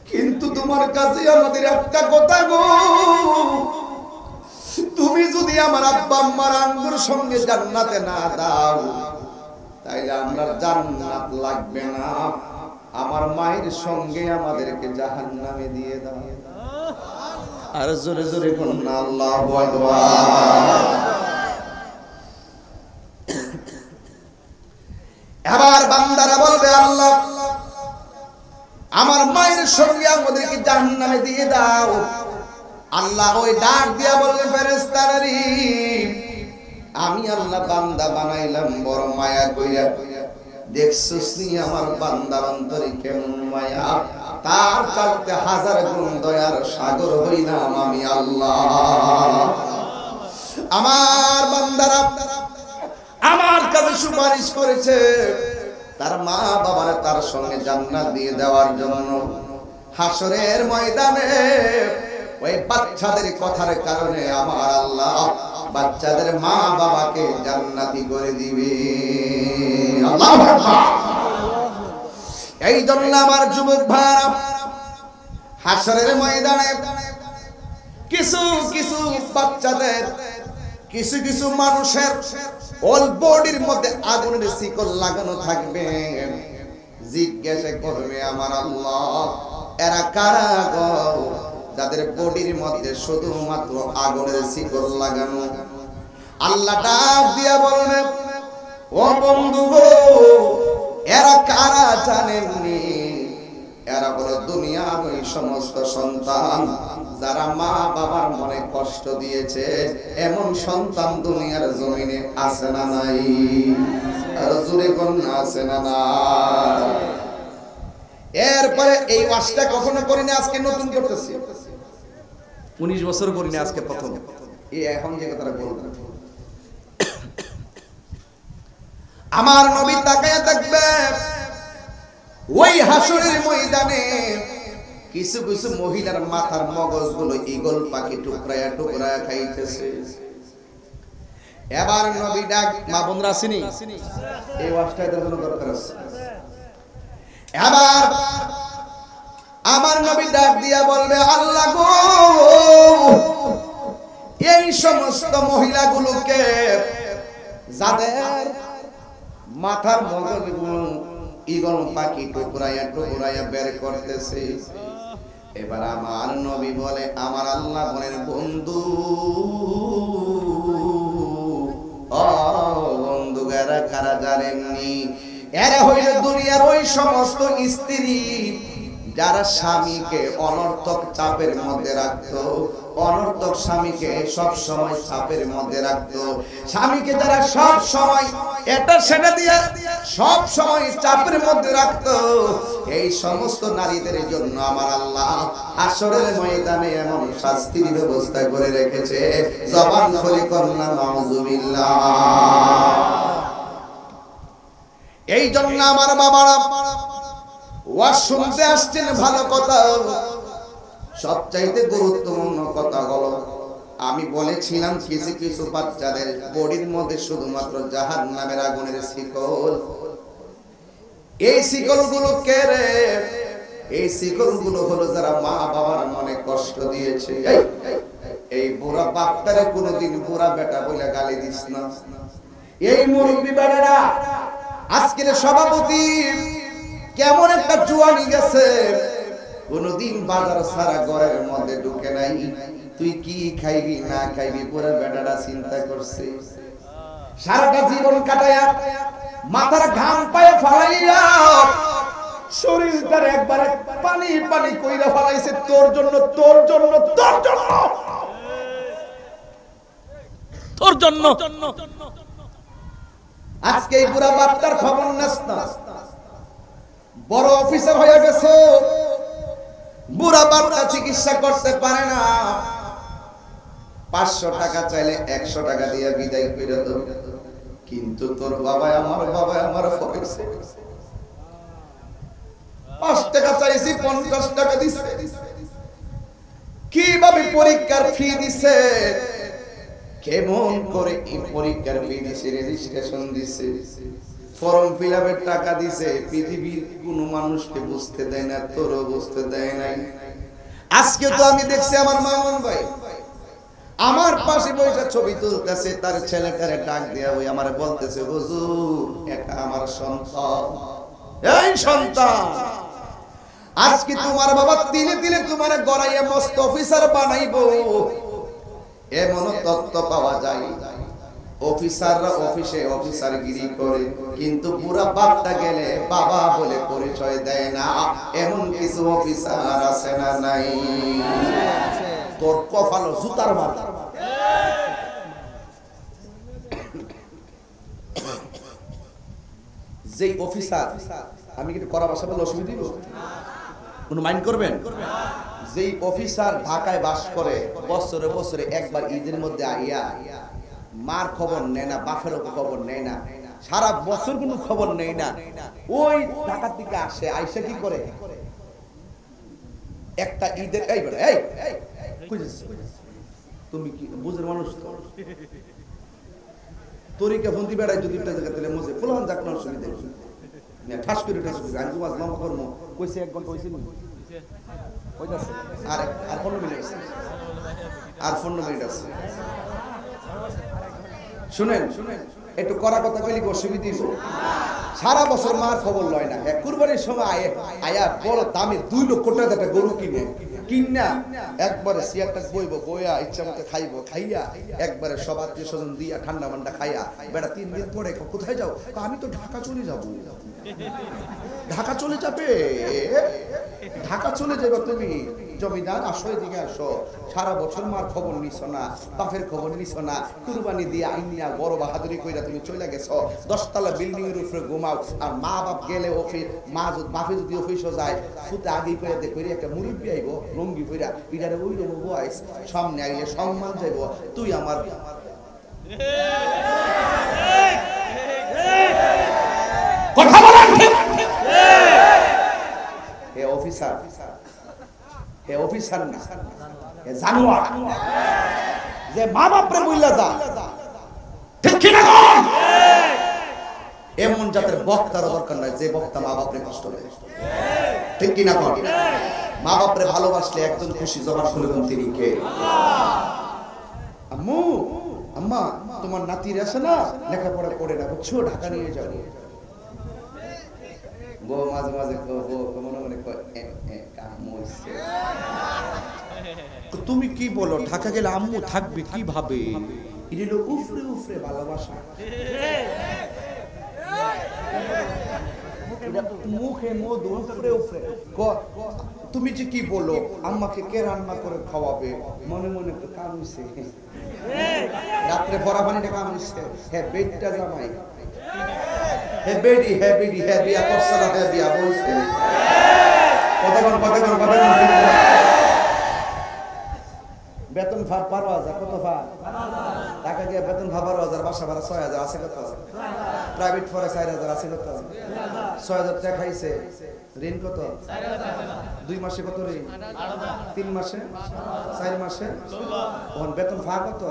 কিন্তু তোমার কাছে আমাদের একটা কথা গো, তুমি যদি আমার আব্বা আম্মার আঙ্গুর সঙ্গে জান্নাতে না দাও, তাইলে আমরা জান্নাত লাগবে না, আমার মায়ের সঙ্গে আমাদেরকে জাহান্নামে দিয়ে দাও। আর জোরে জোরে বলুন না আল্লাহু আকবার। এবার বান্দারা বলবে আল্লাহ, আমার মায়ের সঙ্গে আমাদেরকে জাহান্নামে দিয়ে দাও। আল্লাহ ওই ডাক দিয়া বলবে ফেরেশতারা, আমি আল্লাহ বান্দা বানাইলাম বড় মায়া কইরা, দেখছস নি আমার বান্দার অন্তরে কেমন মায়া, তার চাইতে 1000 গুণ দয়ার সাগর হইলাম আমি আল্লাহ। আমার বান্দারা আমার কাছে সুপারিশ করেছে তার মা বাবারা তার সঙ্গে জান্নাত দিয়ে দেওয়ার জন্য। হাসরের ময়দানে ওই বাচ্চাদের কথার কারণে আমার আল্লাহ বাচ্চাদের মা বাবাকে জান্নাতি করে দিবে। আল্লাহু আকবার। এই জন্য আমার যুবক ভাইরা, হাসরের ময়দানে কিছু কিছু বাচ্চাদের, কিছু কিছু মানুষের অল বডির মধ্যে আগুনের শিকল লাগানো থাকবে। জিজ্ঞাসা করবে আমার আল্লাহ, এরা কারা গো যাদের বডির মধ্যে শুধুমাত্র আগুনের শিকল লাগানো? আল্লাহ ডাক দিয়া বলবে, ও বন্ধু গো, এরা কারা জানেননি? এরা হলো দুনিয়ার ওই সমস্ত সন্তান যারা মা বাবার মনে কষ্ট দিয়েছে। এমন সন্তান দুনিয়ার জমিনে আছে না নাই? আর জোরে কোন আছে না না? এরপরে এই ওয়াজটা কখনো করিনি, আজকে নতুন করতেছি। 19 বছর করিনি, আজকে প্রথম। এই এখন যে কথাটা বলবো, আমার নবী তাকায়া দেখবে ওই হাসরের ময়দানে কিছু কিছু মহিলার মাথার মগজগুলো ঈগল পাখি টুকরায়া টুকরায়া খাইতেছে। এবার নবী ডাক, মা বোনরা আসেনি, এই ওয়াজটা এদের জন্য দরকার আছে। এবার আমার নবী ডাক দিয়া বলবে, আল্লাহ গো, এই সমস্ত মহিলাগুলোকে যাদের মাথার মগজগুলো ঈগল পাখি টুকরায়া টুকরায়া বের করতেছে, এবার আমার নবী বলে, আমার আল্লাহ বলেন, বন্ধু ও বন্ধু, এরা কারা জানেননি? এরা হইল দুনিয়ার ওই সমস্ত স্ত্রী যারা স্বামীকে অনর্থক চাপের মধ্যে রাখতো, অনর্থক স্বামীকে সব সময় চাপের মধ্যে রাখতো, স্বামীকে যারা সব সময় এটা সেটা দিয়ে সব সময় চাপের মধ্যে রাখতো, এই সমস্ত নারীদের জন্য আমার আল্লাহ হাসরের ময়দানে এমন শাস্তির ব্যবস্থা করে রেখেছে, জবান খুলে কন্যা নাউজুবিল্লাহ। এই জন্য আমার বাবারা ওয়াজ শুনতে আসছেন, ভালো কথা, সবচাইতে গুরুত্বপূর্ণ কথা হলো, আমি বলেছিলাম কিছু কিছু বাচ্চাদের বডির মধ্যে শুধুমাত্র জাহান্নামের আগুনের শিকল। এই শিকলগুলো কে রে? এই শিকলগুলো হলো যারা মা বাবার মনে কষ্ট দিয়েছে। এই বুড়া বাপটারে কোনোদিন বুড়া বেটা বলে গালি দিস না। এই মুরব্বী বেটারা আজকের সভাপতি কেমন একটা জুয়ানি গেছে, কোনদিন বাজার ছাড়া ঘরের মধ্যে ঢুকে নাই, তুই কি খাইবি না খাইবি পুরো বেটাটা চিন্তা করছে। সারাটা জীবন কাটায়া মাথার ঘাম পায়ে ফালাইয়া শরীরটার একবারে পানি পানি কইরা ফালাইছে, তোর জন্য তোর জন্য তোর জন্য তোর জন্য। আজকে এই পুরা বাপটার খবর নাস না, বড় অফিসার হয়ে গেছে, বুড়া বাপটা চিকিৎসা করতে পারে না, 500 টাকা চাইলে 100 টাকা দিয়ে বিদায় করে দাও। কিন্তু তোর বাবা আমার ফরেছে, 5 টাকা চাইছি 50 টাকা দিছে। কিভাবে পরীক্ষার ফি দিছে, কেমন করে এই পরীক্ষার ফি দিছে, রেজিস্ট্রেশন দিছে, ফর্ম ফিলআপের টাকা দিছে। পৃথিবীর কোন মানুষকে বুঝতে দেয় না, তোরও বুঝতে দেয় নাই। আজকে তো আমি দেখছি আমার মামুন ভাই আমার পাশে বসে ছবি তুলতেছে, তার ছেলেটারে ডাক দিয়া ওই আমারে বলতেছে, হুজুর এটা আমার সন্তান, এই সন্তান আজকে তোমার বাবা তিলে তিলে তোমার গড়াইয়া মস্ত অফিসার বানাইবো। এমন তত্ত্ব পাওয়া যায়, অফিসাররা অফিসে অফিসারগিরি করে, কিন্তু পুরা বাপটা গেলে বাবা বলে পরিচয় দেয় না। এমন কিছু অফিসার আছে না নাই? তোর কপাল জুতার মাথা। যেই অফিসার, আমি কিন্তু করা ভাষা বলে অসুবিধা দিব, কোন মাইন্ড করবেন? যেই অফিসার ঢাকায় বাস করে, বছরে বছরে একবার ঈদের মধ্যে আইয়া মার খবর নেয় না, বাপের খবর নেয় না, সারা বছর কোনো খবর নেয় না, ওই ঢাকার দিকে আসে, আইসা কি করে একটা ঈদের, এই বলে এই তুমি কি বুঝের মানুষ, তরিকা ফন্দি বেড়াই যদি একটা জায়গা দিলে মুঝে ফুলহান যাক না অসুবিধা না, ঠাস করে ঠাস করে আমি তোমার মামা করবো কইছে 1 ঘন্টা হইছে নি, আর 15 মিনিট আছে, আর 15 মিনিট আছে। শুনেন একটু করা কথা কইলি অসুবিধা হইব। সারা বছর মার খবর লয় না, কুরবানির সময় আয়া বড় দামে 2 লক্ষ টাকা একটা গরু কিনা একবারে সিয়ারটা বইব, বইয়া ইচ্ছা মতো খাইব, খাইয়া একবারে সব আত্মীয় স্বজন দিয়া ঠান্ডা মান্ডা খাইয়া বেটা 3 দিন পরে কোথায় যাও? আমি তো ঢাকা চলে যাব। ঢাকা চলে যাবে? ঢাকা চলে যাবে তুমি? জমিদার আসো এদিকে আসো, সারা বছর মার খবর নিছো না, বাপের খবর নিছো না, কুরবানি দিয়ে আইনিয়া বড় বাহাদুরি কইরা তুমি চলে গেছো, 10 তলা বিল্ডিং এর উপরে ঘুমাও, আর মা বাপ গেলে অফিস, বাপে যদি অফিসও যায় ফুতে আগেই করে দেখো একটা মুরব্বী আইব লঙ্গি কইরা ইডারে ওই রকম বয়স সামনে আইলে সম্মান যাইব, তুই আমার কথা বলেন ঠিক। হে অফিসার, হে অফিসার না, হে জানোয়ার, যে মা বাপরে বইলা যা, ঠিক কি না কোন? এমন জাতের বক্তার দরকার নাই যে বক্তা মা বাপরে কষ্ট দেয়, ঠিক কি না কোন? মা বাপরে ভালোবাসলে একজন খুশি, জবান খুলে বলুন তিনি কে? আম্মু, আম্মা তোমার নাতির আছে না, লেখাপড়া করে না, বুঝছো, ঢাকা নিয়ে যাবো। বউ মাঝে মাঝে মনে মনে তুমি কি বলো, ঢাকা গেলে আম্মু থাকবে কিভাবে? এটা উফরে উফরে ভালোবাসা, মুখে মধু উফরে উফরে। তুমি যে কি বলো, আম্মাকে কে রান্না করে খাওয়াবে? মনে মনে তো কামিছে, রাত্রে ভরা পানিটা কামিছে। হ্যাঁ বেডটা জামাই, হে বেডি, হে বেডি, হে বিয়া করছে না, হে বিয়া বলছে। কতক্ষণ বেতন ভাব 12,000, কত ভাব টাকা দিয়ে বেতন ভাব 12,000, বাসা ভাড়া 6,000 আছে, কত প্রাইভেট ফরে 4,000 আছে, কত 6,000 টাকা খাইছে। ঋণ কত? 2 মাসে কত ঋণ? 3 মাসে, 4 মাসে, তখন বেতন ভাগ কত?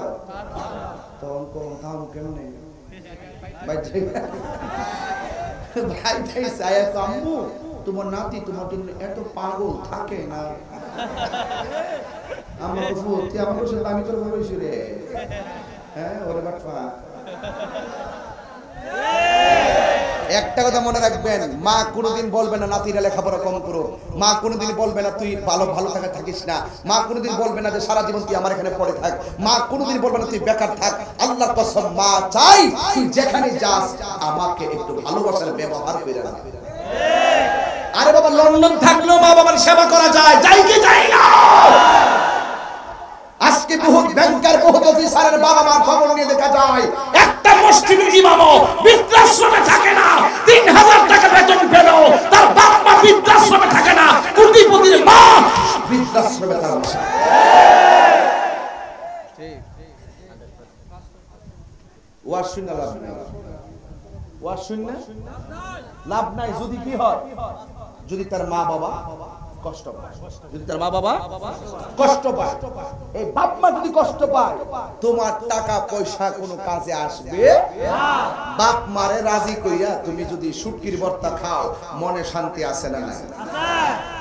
তখন কম দাম কেমনে ভাই ভাই চায় তো আম্মু তোমার নাতি তোমার জন্য এত পাগল থাকে না। আমার তুই আমার সাথে আমি তোর ভালোবাসি রে, হ্যাঁ ওরে বাটপা। একটা কথা মনে রাখবেন, মা কোনোদিন বলবে না নাতিরা লেখাপড়া কম করো, মা কোনোদিন বলবে না তুই ভালো ভালো থাকা থাকিস না, মা কোনোদিন বলবে না যে সারা জীবন তুই আমার এখানে পড়ে থাক, মা কোনোদিন বলবে না তুই বেকার থাক। আল্লাহর কসম মা চাই তুই যেখানে যাস আমাকে একটু ভালোবাসার ব্যবহার করে রাখ। আরে বাবা লন্ডন থাকলেও মা বাবার সেবা করা যায়, যাই কি যাই না? আজকে বহুত ব্যাংকার বহুত অফিসারের বাবা মা খবর নিয়ে দেখা যায় একটা মসজিদের ইমামও বৃদ্ধাশ্রমে থাকে না, 3,000 টাকা বেতন পেলেও তার বাপ মা বৃদ্ধাশ্রমে থাকে না, কোটিপতির মা বৃদ্ধাশ্রমে তার বাসা। ওয়াজ শুনে লাভ নাই, ওয়াজ শুনে লাভ নাই। যদি কি হয়, যদি তার মা বাবা কষ্ট পায়, যদি তার মা বাবা কষ্ট পায়, এই বাপ মা যদি কষ্ট পায়, তোমার টাকা পয়সা কোনো কাজে আসবে না। বাপ মারে রাজি কইরা তুমি যদি শুটকির ভর্তা খাও, মনে শান্তি আছে না নাই?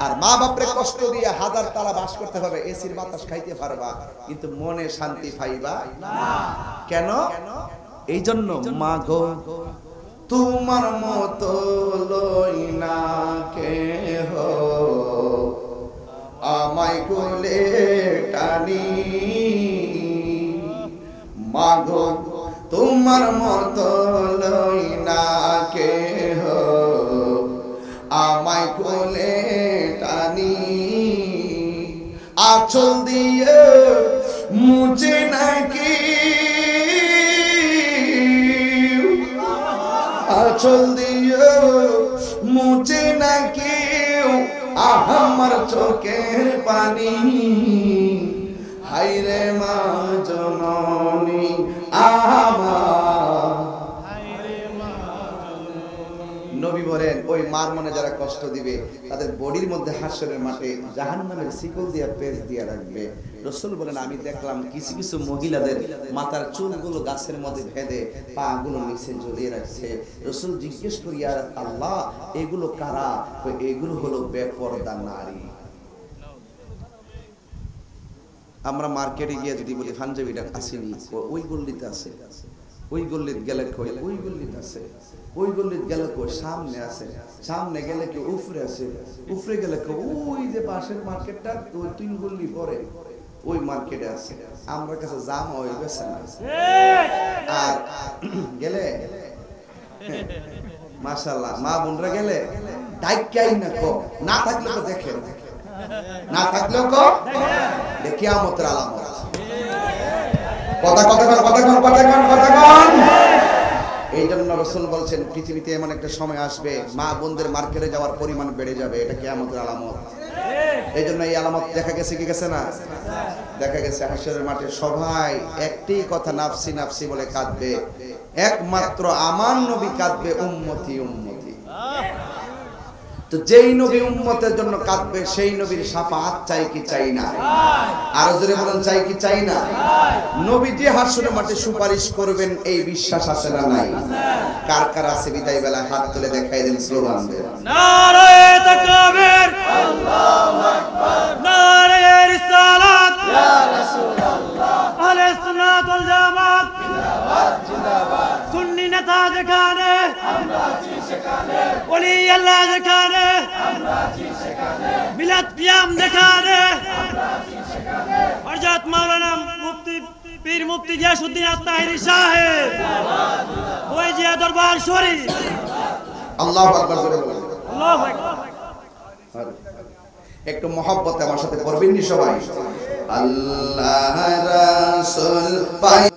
আর মা বাপরে কষ্ট দিয়ে 1000 তালা বাস করতে হবে, এসির বাতাস খাইতে পারবা, কিন্তু মনে শান্তি পাইবা না। কেন? এই জন্য মা গো তোমার মতো লই না কেহ, আমায় কোলে টানি। মা গো তোমার মতো লই না কেহ, আমায় কোলে টানি। আঁচল দিয়ে মুছে নাকি, আঁচল দিয়ে মুছে না কেউ আমার চোখের পানি। হায়রে মা জননী আমার। নবী বলেন ওই মার মনে যারা কষ্ট দিবে তাদের বডির মধ্যে হাসরের মাঠে জাহান্নামের শিকল দিয়ে পেঁচ দিয়ে রাখবে। রাসূল বলেন আমি দেখলাম কিছু কিছু মহিলাদের মাথার চুলগুলো গাছের মধ্যে বেঁধে পা গুলো নিচে ঝুলিয়ে রাখছে। রাসূল জিজ্ঞেস করি ইয়া আল্লাহ এগুলো কারা? এগুলো হলো বেপরদা নারী। আমরা মার্কেটে গিয়ে যদি বলি পাঞ্জাবিটা আসেনি, ওই গল্লিতে আছে, ওই গল্লিতে গেলে কই ওই গল্লিতে আছে, ওই গল্লিতে গেলে কই সামনে আছে, সামনে গেলে কি উপরে আছে, উপরে গেলে কই ওই যে পাশের মার্কেটটা ওই 3 গল্লি পরে ওই মার্কেটে আছে। আমার কাছে জামা হয়ে গেছে না। আর গেলে মাশাআল্লাহ মা বোনরা গেলে ডাইকাই না কো না থাকলে তো দেখেন না থাকলেও কো কিয়ামতের আলামত। কথা এই জন্য রাসূল বলছেন পৃথিবীতে এমন একটা সময় আসবে মা বোনদের মার্কেটে যাওয়ার পরিমাণ বেড়ে যাবে, এটা কিয়ামতের আলামত। এই জন্য এই আলামত দেখা গেছে কি গেছে না? দেখা গেছে হাসরের মাঠে সবাই একটি কথা নাফসি নাফসি বলে কাঁদবে, একমাত্র আমার নবী কাঁদবে উম্মতি উম্মতি। তো যেই নবী উম্মতের জন্য কাঁদবে সেই নবীর শাফাআত চাই কি চাই না? আরো জোরে বলেন চাই কি চাই না? নবীজি হাসরের মাঠে সুপারিশ করবেন এই বিশ্বাস আছে না নাই? কার কার আছে বিদায় বেলায় হাত তুলে দেখাই দেন, স্লোগান দেন। নারায়ে তাকবীর, আল্লাহু আকবার, নারায়ে রিসালাত, ইয়া রাসূলুল্লাহ, আহলে সুন্নাত ওয়াল জামাত, জিন্দাবাদ জিন্দাবাদ, সুন্নি নেতা যেখানে আমরা আছি সেখানে, ওলি আল্লাহ যেখানে আমরা আছি সেখানে, মিলাদ কিয়াম যেখানে আমরা আছি সেখানে, হযরত মাওলানা মুফতি পীর মুফতি গিয়াসউদ্দিন আত-তাহিরি সাহেব জিন্দাবাদ জিন্দাবাদ, ওই জিয়া দরবার শরীফ, আল্লাহু আকবার জোরে বলেন। আল্লাহু আকবার। একটু মহব্বতে আমার সাথে পড়বেন নি সবাই? আল্লাহ রাসূল পাই